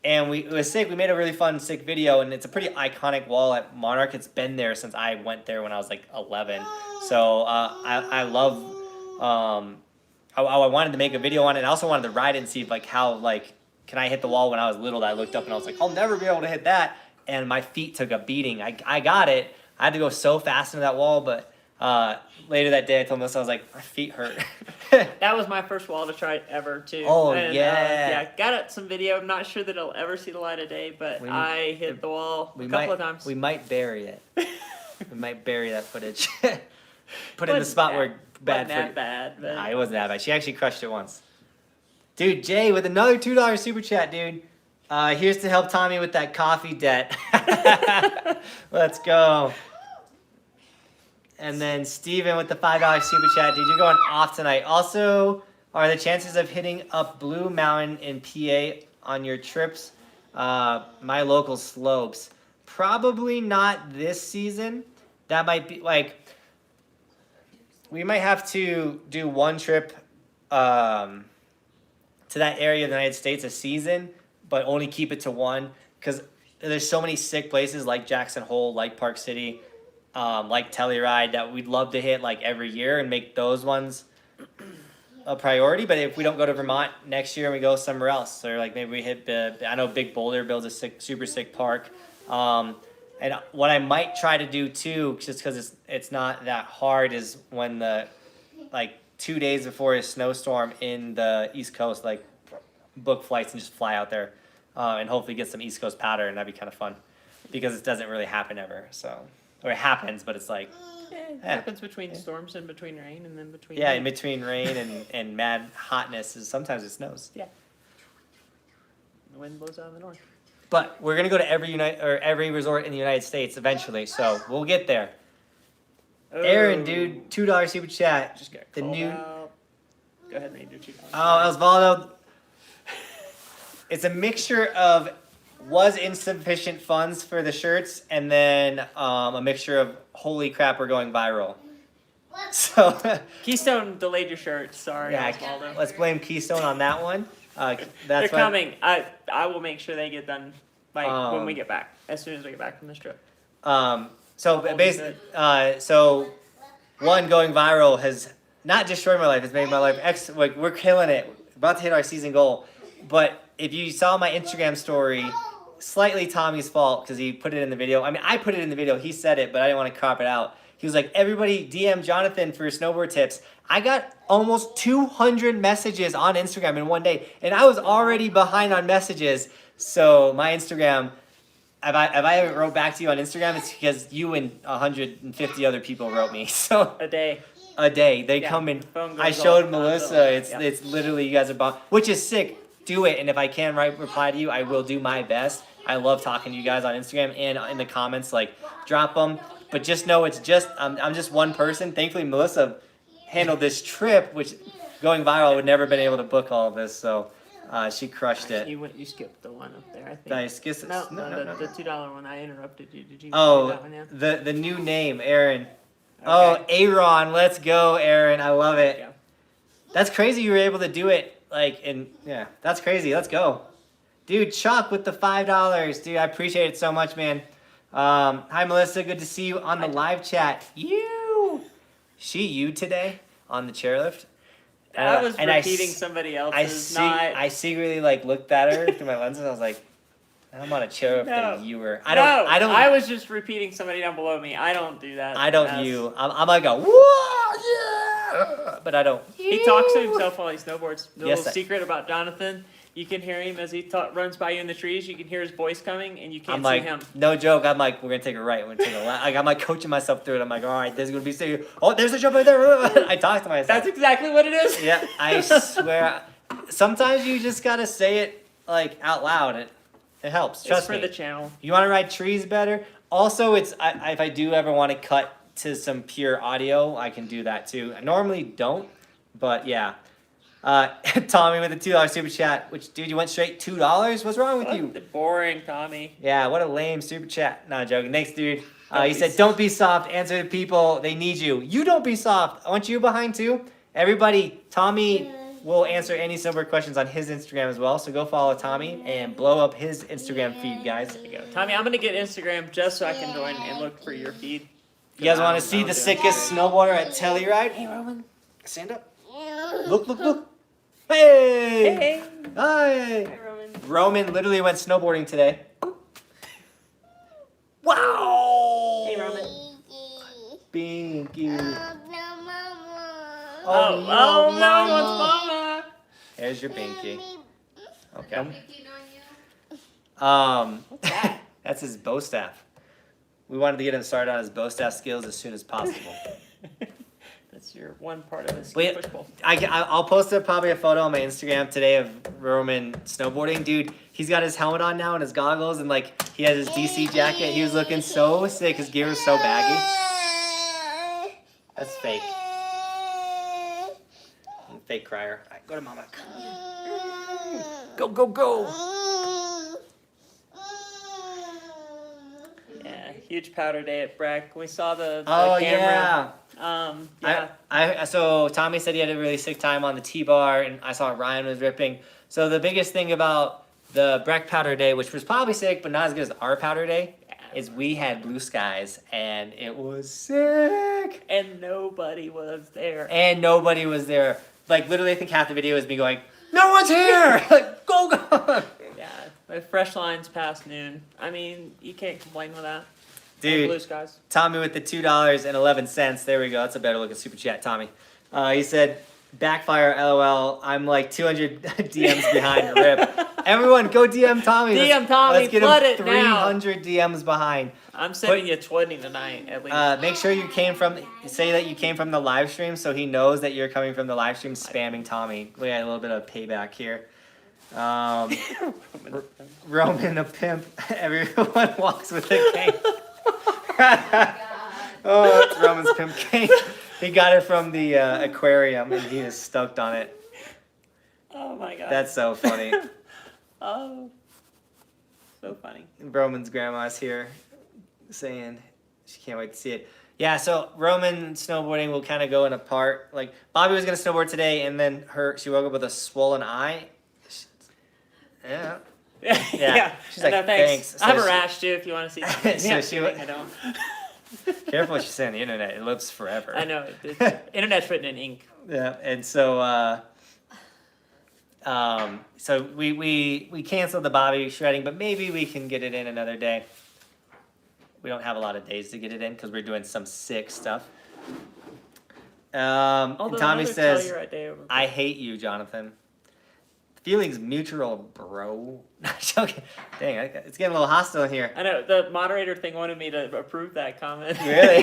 And it was sick. We made a really fun, sick video, and it's a pretty iconic wall at Monarch. It's been there since I went there when I was 11. So I love. I wanted to make a video on it. And I also wanted to ride it and see how can I hit the wall when I was little. That I looked up and I was like, I'll never be able to hit that. And my feet took a beating. I got it. I had to go so fast into that wall, but. Later that day, I told Melissa, I was like, my feet hurt. That was my first wall to try ever, too. Oh, and, yeah. Got it some video. I'm not sure that it'll ever see the light of day, but I hit the wall a couple of times. We might bury it. We might bury that footage. Put it in the spot where bad wasn't that bad. But... Nah, it wasn't that bad. She actually crushed it once. Dude, Jay with another $2 super chat, dude. Here's to help Tommy with that coffee debt. Let's go. And then Steven with the $5 super chat. Dude, you're going off tonight. Also, are the chances of hitting up Blue Mountain in PA on your trips? My local slopes. Probably not this season. That might be we might have to do one trip to that area of the United States a season, but only keep it to one. Because there's so many sick places like Jackson Hole, like Park City, like Telluride that we'd love to hit every year and make those ones a priority. But if we don't go to Vermont next year and we go somewhere else, or maybe we hit I know Big Boulder builds a super sick park. And what I might try to do too, just because it's not that hard, is when the 2 days before a snowstorm in the East Coast, like book flights and just fly out there, and hopefully get some East Coast powder, and that'd be kind of fun, because it doesn't really happen ever. So, or it happens, but it's like It happens between storms and between rain and then between. in between rain and mad hotness, is sometimes it snows. Yeah. The wind blows out of the north. But we're gonna go to every resort in the United States eventually, so we'll get there. Aaron, dude, $2 super chat. Just got the called new. out. Go ahead and read your $2. Oh, Osvaldo. It's a mixture of was insufficient funds for the shirts, and then a mixture of holy crap, we're going viral. So Keystone delayed your shirt. Sorry, yeah, Osvaldo. let's blame Keystone on that one. They're That's why- coming. I will make sure they get done when we get back. As soon as we get back from this trip. So basically, so one going viral has not destroyed my life. It's made my life like we're killing it. About to hit our season goal. But if you saw my Instagram story, slightly Tommy's fault because he put it in the video. I mean, I put it in the video. He said it, but I didn't want to crop it out. He was like, everybody DM Johnathan for snowboard tips. I got almost 200 messages on Instagram in one day, and I was already behind on messages. So my Instagram, if I haven't wrote back to you on Instagram, it's because you and 150 other people wrote me. So A day. they come in. Phone goes I showed off Melissa. constantly. It's literally you guys are bomb, which is sick. Do it, and if I can reply to you, I will do my best. I love talking to you guys on Instagram and in the comments. Like, drop them. But just know it's just I'm just one person. Thankfully, Melissa handled this trip, which going viral, I would never been able to book all of this. So she crushed it. You skipped the one up there. I think. Did I skip it? No, No. the $2 one. I interrupted you. Did you? do Oh, that one, yeah? the new name, Aaron. Oh, Aaron, let's go, Aaron. I love it. Yeah. That's crazy you were able to do it, that's crazy. Let's go. Dude, Chuck with the $5. Dude, I appreciate it so much, man. Hi, Melissa. Good to see you on the live chat. You today on the chairlift? I was and repeating somebody else's. I secretly looked at her through my lenses. I was like, I'm on a chairlift No. than you were. I was just repeating somebody down below me. I don't do that. I'm like a whoa, yeah, but I don't. He talks to himself while he snowboards. The Yes, little secret about Johnathan, you can hear him as he runs by you in the trees. You can hear his voice coming, and you can't I'm see like, him. no joke. I'm like, we're gonna take a right. We're gonna take a left. Like, I'm like coaching myself through it. I'm like, all right, this is gonna be safe. Oh, there's a jump right there. I talk to myself. That's exactly what it is. Yeah, I swear. Sometimes you just gotta say it out loud. It helps. It's Trust for me. the channel. You want to ride trees better? Also, if I do ever want to cut to some pure audio, I can do that too. I normally don't, but yeah. Tommy with the $2 super chat. Which, dude, you went straight $2? What's wrong with you? Boring, Tommy. Yeah, what a lame super chat. Not joking. Thanks, dude. Don't He be said, soft. don't be soft. Answer the people. They need you. You don't be soft. Aren't you behind too? Everybody, Tommy will answer any snowboard questions on his Instagram as well. So go follow Tommy and blow up his Instagram feed, guys. There you go. Tommy, I'm gonna get Instagram just so I can join and look for your feed. You guys want I to see don't the do sickest Instagram. snowboarder at Telluride? Hey, Roman. Stand up. Look. Hey! Hey. Hi! Hi, Roman. Roman literally went snowboarding today. Wow! Hey, Roman. Binky. Oh, no, no, Mama. it's Mama. There's your Binky. Okay. What's that? That's his bow staff. We wanted to get him started on his bow staff skills as soon as possible. That's your one part of this Wait, push pull. I'll post probably a photo on my Instagram today of Roman snowboarding. Dude, he's got his helmet on now and his goggles and he has his DC jacket. He was looking so sick. His gear was so baggy. That's fake. Fake crier. All right, go to Mama. Go. Yeah, huge powder day at Breck. We saw the Oh, camera. yeah. So Tommy said he had a really sick time on the T-bar, and I saw Ryan was ripping. So the biggest thing about the Breck Powder Day, which was probably sick, but not as good as our Powder Day, is we had blue skies, and it was sick. And nobody was there. Literally, I think half the video is me going, no one's here! Go! Yeah, the fresh lines past noon. I mean, you can't complain with that. Dude. Blue skies. Tommy with the $2.11. There we go. That's a better looking super chat, Tommy. He said, backfire, LOL. I'm like 200 DMs behind. Rip. Everyone, go DM Tomie. DM Tomie, Let's get flood him it now. 300 DMs behind. I'm sending you 20 tonight at least. Make sure you say that you came from the live stream so he knows that you're coming from the live stream spamming Tomie. We got a little bit of payback here. Roman the pimp. Everyone walks with a cane. Oh, it's Roman's pimp cane. He got it from the aquarium and he is stoked on it. Oh my god. That's so funny. Oh, so funny. Roman's grandma's here saying she can't wait to see it. Yeah, so Roman snowboarding will kind of go in a part. Like, Bobby was going to snowboard today, and then she woke up with a swollen eye. Yeah. Yeah. She's like, no, thanks. I have a rash too if you want to see. So Yeah, she I don't. Careful what you say on the internet. It lives forever. I know. Internet's written in ink. Yeah, and so so we canceled the Bobby shredding, but maybe we can get it in another day. We don't have a lot of days to get it in because we're doing some sick stuff. And Tommy says, I hate you, Jonathan. Feelings mutual, bro. Not joking. Dang, it's getting a little hostile in here. I know, the moderator thing wanted me to approve that comment. Really?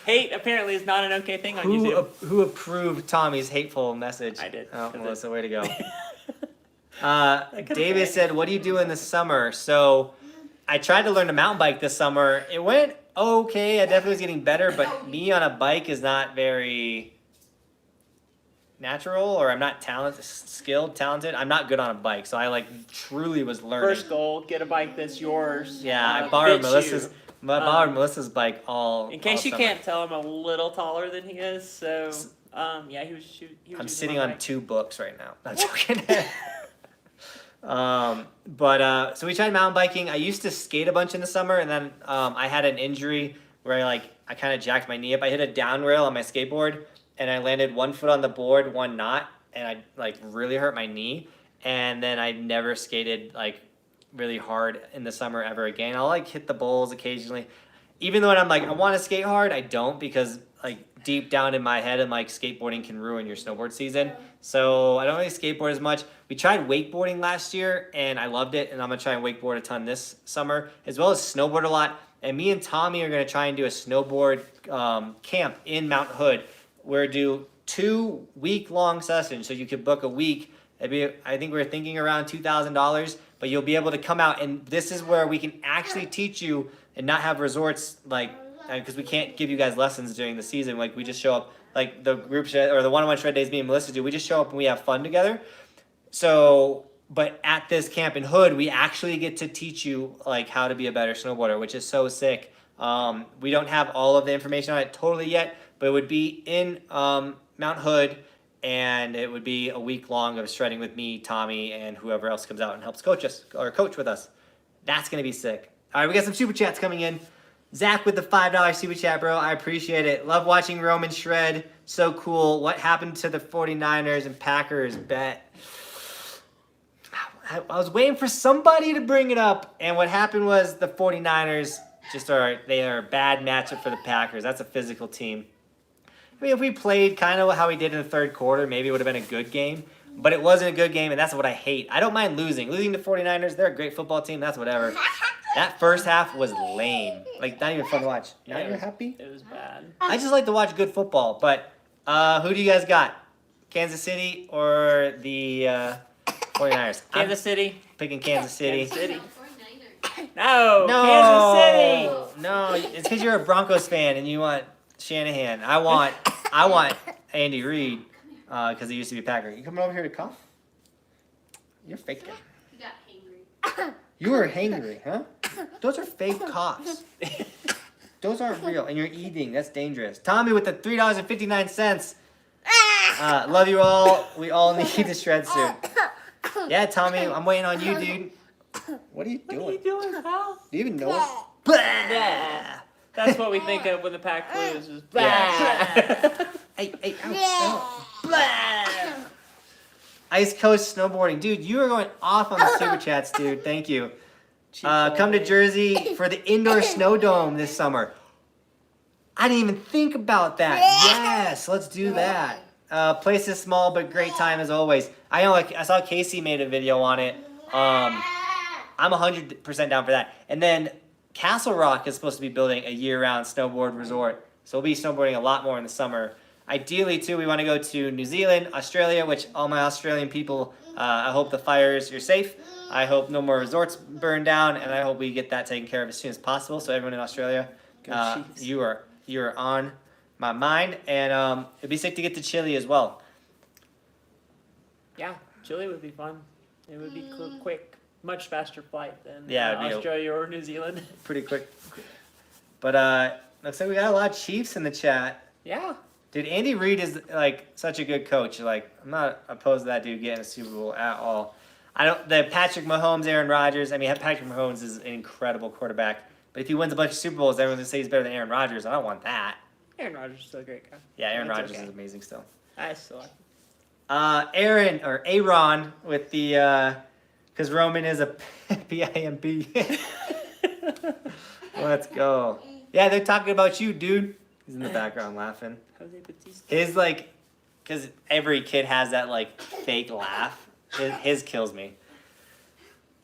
Hate apparently is not an okay thing on YouTube. Who approved Tommy's hateful message? I did. Oh, Melissa, way to go. David David said, what do you do in the summer? So I tried to learn to mountain bike this summer. It went okay. I definitely was getting better, but me on a bike is not very natural, or I'm not talented. I'm not good on a bike, so I like truly was learning. First goal, get a bike that's yours. Yeah, I borrowed fits Melissa's bike all. In case all you summer. can't tell, I'm a little taller than he is, so yeah, he was I'm using sitting my on bike. 2 books right now. Not joking. So we tried mountain biking. I used to skate a bunch in the summer, and then I had an injury where I kind of jacked my knee up. I hit a down rail on my skateboard, and I landed one foot on the board, one not, and I like really hurt my knee. And then I never skated like really hard in the summer ever again. I'll like hit the bowls occasionally, even though I'm like I want to skate hard. I don't, because like deep down in my head, I'm like skateboarding can ruin your snowboard season. So I don't really skateboard as much. We tried wakeboarding last year, and I loved it, and I'm gonna try and wakeboard a ton this summer, as well as snowboard a lot. And me and Tommy are gonna try and do a snowboard camp in Mount Hood. We're do 2 week-long sessions, so you could book a week. I think we're thinking around $2,000, but you'll be able to come out, and this is where we can actually teach you and not have resorts like, because we can't give you guys lessons during the season. Like, we just show up, like the group shred or the one-on-one shred days me and Melissa do. We just show up and we have fun together. So, but at this camp in Hood, we actually get to teach you like how to be a better snowboarder, which is so sick. We don't have all of the information on it totally yet, but it would be in Mount Hood, and it would be a week long of shredding with me, Tommy, and whoever else comes out and helps coach with us. That's gonna be sick. All right, we got some super chats coming in. Zach with the $5 super chat, bro. I appreciate it. Love watching Roman shred. So cool. What happened to the 49ers and Packers bet? I was waiting for somebody to bring it up, and what happened was the 49ers they are a bad matchup for the Packers. That's a physical team. I mean, if we played kind of how we did in the third quarter, maybe it would have been a good game, but it wasn't a good game, and that's what I hate. I don't mind losing. Losing to 49ers, they're a great football team. That's whatever. That first half was lame. Like, not even fun to watch. Now you're happy? It was bad. I just like to watch good football, but who do you guys got? Kansas City or the 49ers? Kansas City. Picking Kansas City. Kansas City. 49ers. No, No, Kansas City. No, it's because you're a Broncos fan and you want Shanahan. I want Andy Reid because he used to be a Packer. You coming over here to cough? You're faking. He got hangry. You were hangry, huh? Those are fake coughs. Those aren't real, and you're eating. That's dangerous. Tommy with the $3.59. Love you all. We all need to shred soon. Yeah, Tommy, I'm waiting on you, dude. What are you doing? What are you doing, pal? Do you even know it? Blah. That's what we think of when the pack loses. Blah. Hey, ow. Blah. Ice Coast Snowboarding. Dude, you are going off on the super chats, dude. Thank you. Come to Jersey for the indoor snow dome this summer. I didn't even think about that. Yes, let's do that. Place is small, but great time as always. I know, like I saw Casey made a video on it. I'm 100% down for that. And then Castle Rock is supposed to be building a year-round snowboard resort, so we'll be snowboarding a lot more in the summer. Ideally, too, we want to go to New Zealand, Australia, which all my Australian people, I hope the fires, you're safe. I hope no more resorts burn down, and I hope we get that taken care of as soon as possible. So everyone in Australia, you are on my mind, and it'd be sick to get to Chile as well. Yeah, Chile would be fun. It would be quick, much faster flight than Yeah, Australia or New Zealand. Pretty quick. But looks like we got a lot of Chiefs in the chat. Yeah. Dude, Andy Reid is like such a good coach. Like, I'm not opposed to that dude getting a Super Bowl at all. The Patrick Mahomes, Aaron Rodgers. I mean, Patrick Mahomes is an incredible quarterback. But if he wins a bunch of Super Bowls, everyone's gonna say he's better than Aaron Rodgers. I don't want that. Aaron Rodgers is still a great guy. Yeah, Aaron That's Rodgers okay. is amazing still. I still like him. Aaron with the because Roman is a PIMP. Let's go. Yeah, they're talking about you, dude. He's in the background laughing. Jose Batista. His like, because every kid has that like fake laugh. His kills me.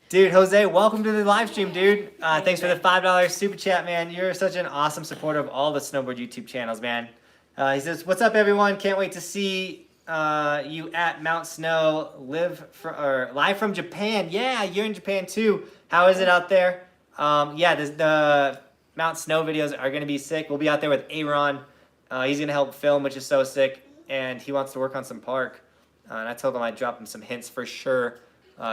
Dude, Jose, welcome to the live stream, dude. Thanks for the $5 super chat, man. You're such an awesome supporter of all the snowboard YouTube channels, man. He says, "What's up, everyone? Can't wait to see you at Mount Snow live live from Japan. Yeah, you're in Japan too. How is it out there? Yeah, the Mount Snow videos are gonna be sick. We'll be out there with Aaron. He's gonna help film, which is so sick, and he wants to work on some park. And I told him I'd drop him some hints for sure,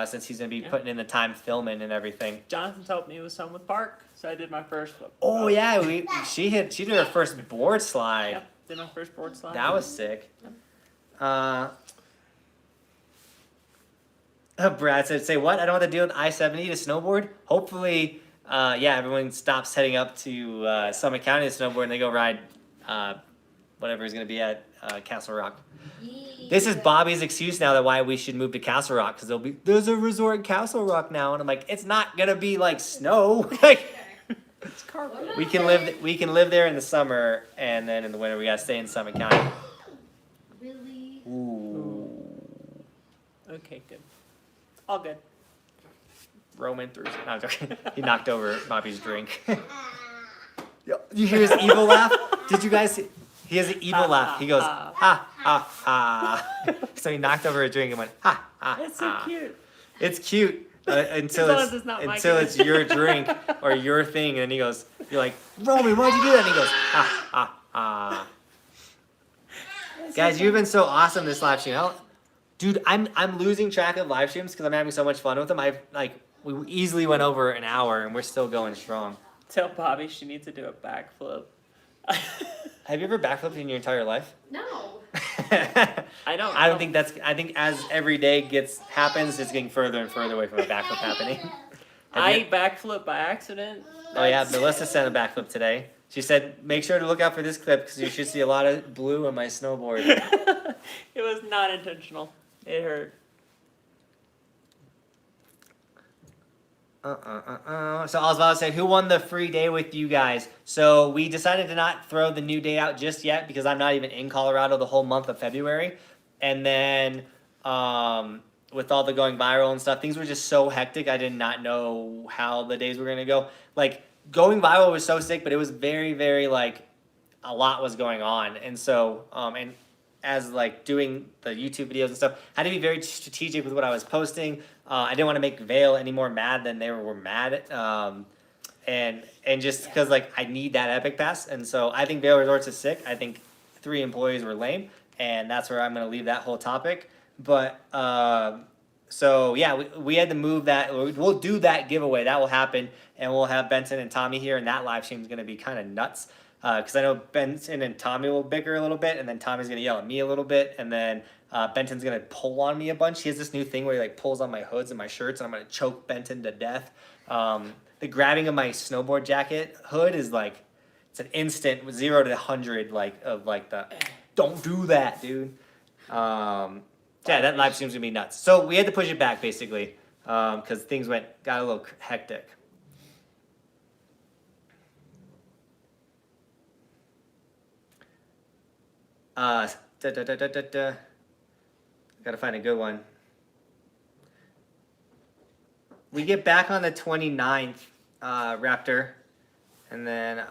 since he's gonna be putting in the time filming and everything. Jonathan's helped me with some with park, so I did my first flip. Oh yeah, she did her first board slide. Yep, did my first board slide. That was sick. Brad said, "Say what? I don't have to deal with I-70 to snowboard. Hopefully, yeah, everyone stops heading up to Summit County to snowboard and they go ride whatever is going to be at Castle Rock." This is Bobby's excuse now that why we should move to Castle Rock, because there's a resort in Castle Rock now, and I'm like, it's not gonna be like snow. Like, It's carpet. we can live there in the summer, and then in the winter we gotta stay in Summit County. Really? Ooh. Okay, good. All good. Roman threw. No, I'm joking. He knocked over Bobby's drink. You hear his evil laugh? Did you guys see? He has an evil laugh. He goes, ha, ha, ha. So he knocked over a drink and went, ha, ha, ha. It's so cute. It's cute until As long as it's not my it's your drink or your thing. And then he goes, you're like, Roman, why'd you do that? And he goes, ha, ha, ha. Guys, you've been so awesome this live stream. Dude, I'm losing track of live streams because I'm having so much fun with them. We easily went over an hour and we're still going strong. Tell Bobby she needs to do a backflip. Have you ever backflipped in your entire life? No. I don't. I think as every day happens, it's getting further and further away from a backflip happening. I backflip by accident. Oh yeah, Melissa sent a backflip today. She said, make sure to look out for this clip because you should see a lot of blue on my snowboard. It was not intentional. It hurt. So Osvaldo said, who won the free day with you guys? So we decided to not throw the new day out just yet because I'm not even in Colorado the whole month of February. And then with all the going viral and stuff, things were just so hectic. I did not know how the days were going to go. Like, going viral was so sick, but it was very, very, like, a lot was going on. And so, and as, like, doing the YouTube videos and stuff, I had to be very strategic with what I was posting. I didn't want to make Vail any more mad than they were mad. And just because, like, I need that Epic Pass. And so I think Vail Resorts is sick. I think 3 employees were lame. And that's where I'm going to leave that whole topic. But, so, yeah, we had to move that. We'll do that giveaway. That will happen. And we'll have Benton and Tomie here. And that live stream is going to be kind of nuts. Because I know Benton and Tomie will bicker a little bit. And then Tommy's going to yell at me a little bit. And then Benton's going to pull on me a bunch. He has this new thing where he, like, pulls on my hoods and my shirts. And I'm going to choke Benton to death. The grabbing of my snowboard jacket hood is, like, it's an instant 0 to 100, like, of, like, the, don't do that, dude. Yeah, that live stream's gonna be nuts. So we had to push it back basically, because things got a little hectic. Da, da, da, da, da, da. Gotta find a good one. We get back on the 29th, Raptor. And then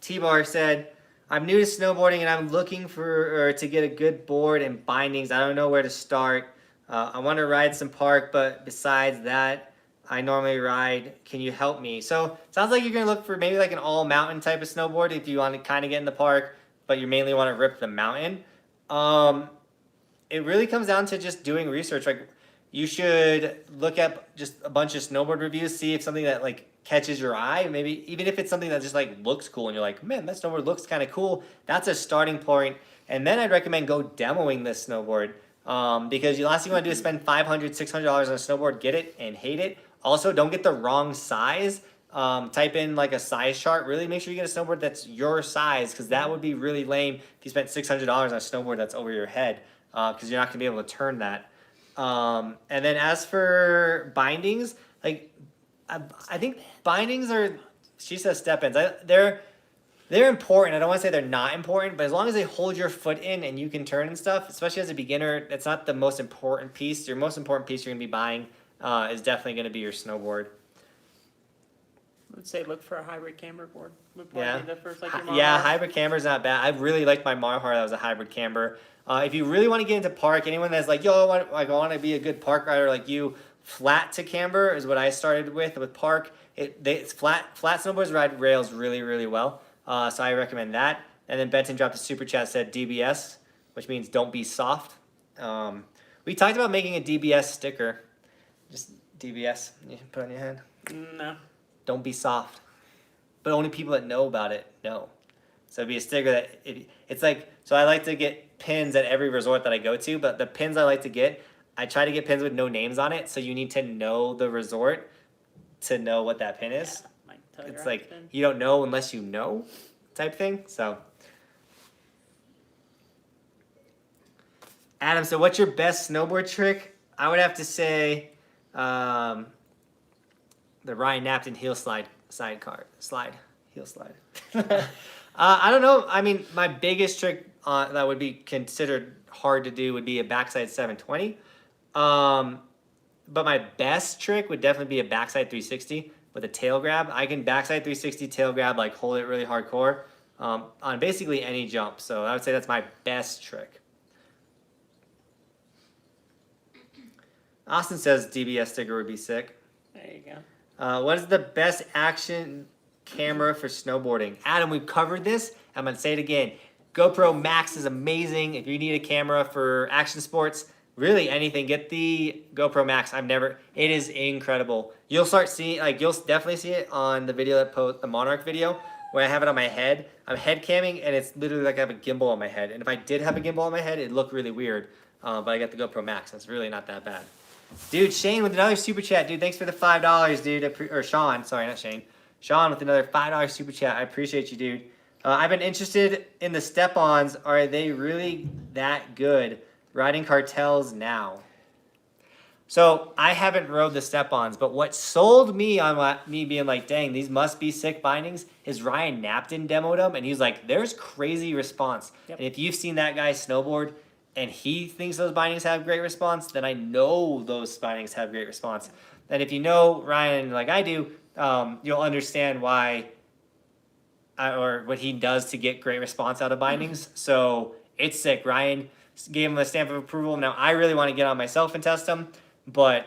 T-Bar said, I'm new to snowboarding and I'm looking to get a good board and bindings. I don't know where to start. I want to ride some park, but besides that, I normally ride. Can you help me? So sounds like you're going to look for maybe like an all mountain type of snowboard if you want to kind of get in the park, but you mainly want to rip the mountain. It really comes down to just doing research. Like you should look up just a bunch of snowboard reviews, see if something that like catches your eye, maybe even if it's something that just like looks cool and you're like, man, that snowboard looks kind of cool. That's a starting point. And then I'd recommend go demoing this snowboard. Because the last thing you want to do is spend $500, $600 on a snowboard, get it and hate it. Also, don't get the wrong size. Type in like a size chart. Really make sure you get a snowboard that's your size, because that would be really lame if you spent $600 on a snowboard that's over your head, because you're not going to be able to turn that. And then as for bindings, like I think bindings are, she says step-ins. They're important. I don't want to say they're not important, but as long as they hold your foot in and you can turn and stuff, especially as a beginner, it's not the most important piece. Your most important piece you're going to be buying is definitely going to be your snowboard. I would say look for a hybrid camber board. Would probably be the first, like your Yeah, Monarch. hybrid camber's not bad. I really like my Marhar that was a hybrid camber. If you really want to get into park, anyone that's like, yo, I want to be a good park rider like you, flat to camber is what I started with park. It's flat snowboards ride rails really, really well. So I recommend that. And then Benton dropped a super chat, said DBS, which means don't be soft. We talked about making a DBS sticker. Just DBS, you can put on your head. No. Don't be soft. But only people that know about it know. So it'd be a sticker that, it's like, so I like to get pins at every resort that I go to, but the pins I like to get, I try to get pins with no names on it, so you need to know the resort to know what that pin is. Yeah, It's like, you don't know unless you know type thing, so. Adam, so what's your best snowboard trick? I would have to say the Ryan Napton heel slide, heel slide. I don't know. I mean, my biggest trick that would be considered hard to do would be a backside 720. But my best trick would definitely be a backside 360 with a tail grab. I can backside 360 tail grab, like hold it really hardcore on basically any jump. So I would say that's my best trick. Austin says DBS sticker would be sick. There you go. What is the best action camera for snowboarding? Adam, we've covered this. I'm going to say it again. GoPro Max is amazing. If you need a camera for action sports, really anything, get the GoPro Max. It is incredible. You'll start seeing, like, you'll definitely see it on the video that the Monarch video, where I have it on my head. I'm head camming, and it's literally like I have a gimbal on my head. And if I did have a gimbal on my head, it'd look really weird. But I got the GoPro Max. It's really not that bad. Dude, Shane with another super chat. Dude, thanks for the $5, dude. Or Sean, sorry, not Shane. Sean with another $5 super chat. I appreciate you, dude. I've been interested in the step-ons. Are they really that good? Riding cartels now. So I haven't rode the step-ons, but what sold me on me being like, dang, these must be sick bindings, is Ryan Napton demoed them, and he was like, there's crazy response. Yep. And if you've seen that guy snowboard, and he thinks those bindings have great response, then I know those bindings have great response. And if you know Ryan like I do, you'll understand why or what he does to get great response out of bindings. So it's sick. Ryan gave him a stamp of approval. Now I really want to get on myself and test them, but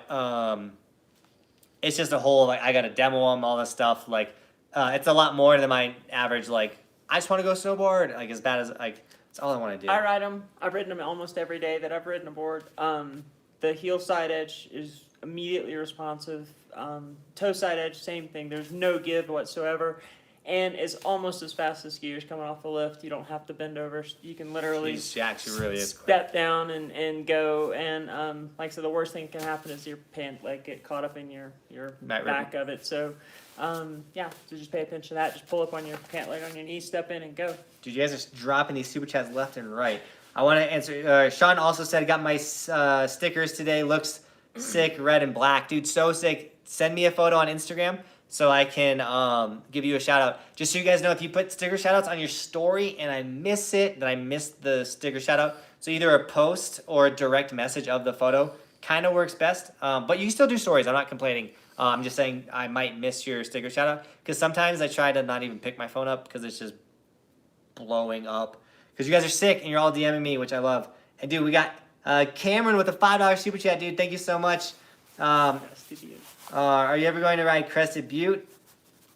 it's just a whole, like, I got to demo them, all this stuff. Like, it's a lot more than my average, like, I just want to go snowboard, like, as bad as, like, that's all I want to do. I ride them. I've ridden them almost every day that I've ridden a board. The heel side edge is immediately responsive. Toe side edge, same thing. There's no give whatsoever. And it's almost as fast as skiers coming off the lift. You don't have to bend over. You can literally She actually really is quick. step down and go. And like I said, the worst thing that can happen is your pant leg get caught up in your back of it. So yeah, so just pay attention to that. Just pull up on your pant leg on your knee, step in, and go. Dude, you guys are dropping these super chats left and right. I want to answer. Sean also said, I got my stickers today. Looks sick, red and black. Dude, so sick. Send me a photo on Instagram. so I can give you a shout out. Just so you guys know, if you put sticker shout outs on your story and I miss it, then I missed the sticker shout out. So either a post or a direct message of the photo kind of works best. But you can still do stories. I'm not complaining. I'm just saying I might miss your sticker shout out because sometimes I try to not even pick my phone up because it's just blowing up. Because you guys are sick and you're all DMing me, which I love. And dude, we got Cameron with a $5 super chat, dude. Thank you so much. Are you ever going to ride Crested Butte?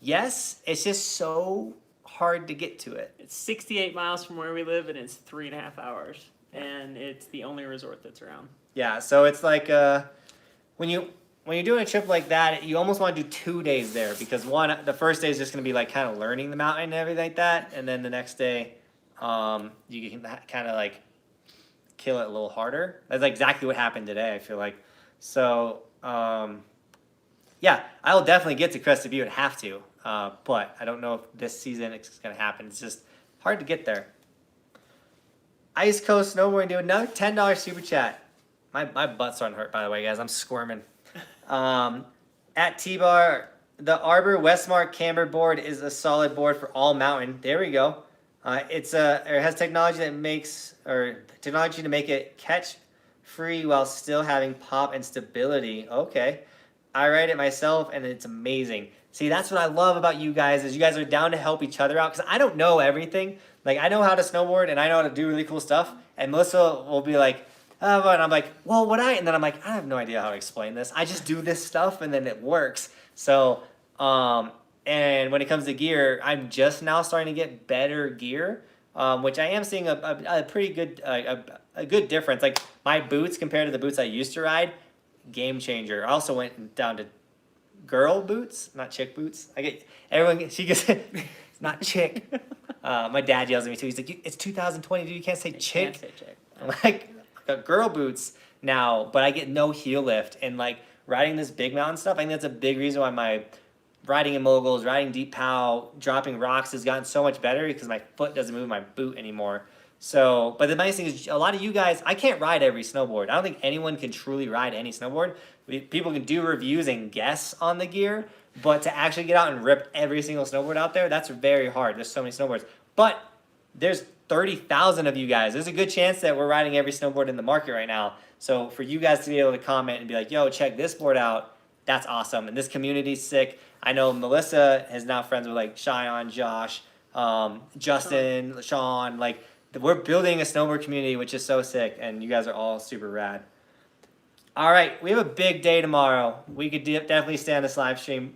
Yes. It's just so hard to get to it. It's 68 miles from where we live, and it's 3.5 hours. And it's the only resort that's around. Yeah, so it's like when you're doing a trip like that, you almost want to do 2 days there because the first day is just going to be like kind of learning the mountain and everything like that, and then the next day you can kind of like kill it a little harder. That's exactly what happened today, I feel like. So yeah, I'll definitely get to Crested Butte. Have to, but I don't know if this season it's going to happen. It's just hard to get there. Ice Coast Snowboarding, do another $10 super chat. My butt's starting to hurt, by the way, guys. I'm squirming. At T-Bar, the Arbor Westmark camber board is a solid board for all mountain. There we go. It has technology to make it catch free while still having pop and stability. Okay. I ride it myself and it's amazing. See, that's what I love about you guys is you guys are down to help each other out because I don't know everything. Like, I know how to snowboard and I know how to do really cool stuff. And Melissa will be like, oh, and I'm like, well, and then I'm like, I have no idea how to explain this. I just do this stuff and then it works. So, and when it comes to gear, I'm just now starting to get better gear, which I am seeing a pretty good, a good difference. Like, my boots compared to the boots I used to ride, game changer. I also went down to girl boots, not chick boots. She gets, it's not chick. My dad yells at me too. He's like, it's 2020, dude. You can't say chick. Can't say chick. I'm like, I got girl boots now, but I get no heel lift. And like riding this big mountain stuff, I think that's a big reason why my riding in moguls, riding deep pow, dropping rocks has gotten so much better because my foot doesn't move my boot anymore. So, but the nice thing is a lot of you guys, I can't ride every snowboard. I don't think anyone can truly ride any snowboard. People can do reviews and guess on the gear, but to actually get out and rip every single snowboard out there, that's very hard. There's so many snowboards. But there's 30,000 of you guys. There's a good chance that we're riding every snowboard in the market right now. So for you guys to be able to comment and be like, yo, check this board out, that's awesome. And this community's sick. I know Melissa is now friends with like Cheyenne, Josh, Justin, Sean. Like, we're building a snowboard community, which is so sick. And you guys are all super rad. All right, we have a big day tomorrow. We could definitely stay on this live stream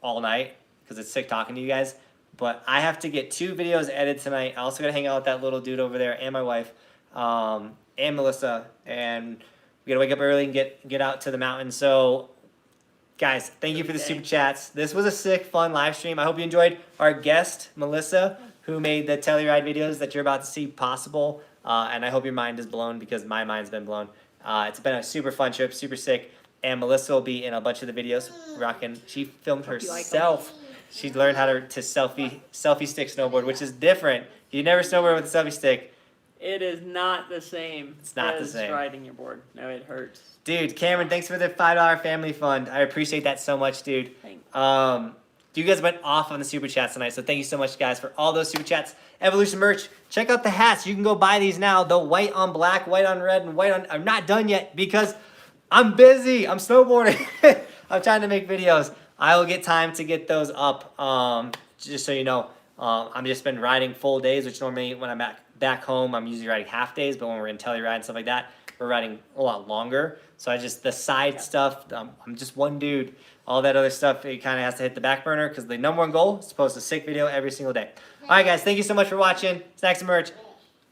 all night because it's sick talking to you guys. But I have to get 2 videos edited tonight. I also got to hang out with that little dude over there and my wife and Melissa. And we got to wake up early and get out to the mountain. So, guys, thank you for the super chats. This was a sick, fun live stream. I hope you enjoyed our guest, Melissa, who made the Telluride videos that you're about to see possible. And I hope your mind is blown because my mind's been blown. It's been a super fun trip, super sick. And Melissa will be in a bunch of the videos rocking. She filmed herself. She learned how to selfie stick snowboard, which is different. You never snowboard with a selfie stick. It is not the same. It's not the as same. riding your board. No, it hurts. Dude, Cameron, thanks for the $5 family fund. I appreciate that so much, dude. Thanks. You guys went off on the super chats tonight, so thank you so much, guys, for all those super chats. Evolution merch, check out the hats. You can go buy these now. The white on black, white on red, and white on... I'm not done yet because I'm busy. I'm snowboarding. I'm trying to make videos. I will get time to get those up. Just so you know, I'm just been riding full days, which normally when I'm back home, I'm usually riding half days. But when we're in Telluride and stuff like that, we're riding a lot longer. So the side stuff, I'm just one dude. All that other stuff, it kind of has to hit the back burner because the number one goal is to post a sick video every single day. All right, guys, thank you so much for watching. Snacks and merch.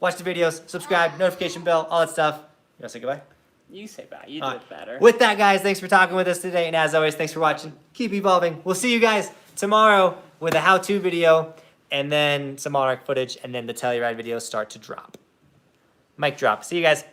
Watch the videos, subscribe, notification bell, all that stuff. You want to say goodbye? You say bye. You do it better. With that, guys, thanks for talking with us today. And as always, thanks for watching. Keep evolving. We'll see you guys tomorrow with a how-to video and then some Monarch footage and then the Telluride videos start to drop. Mic drop. See you guys.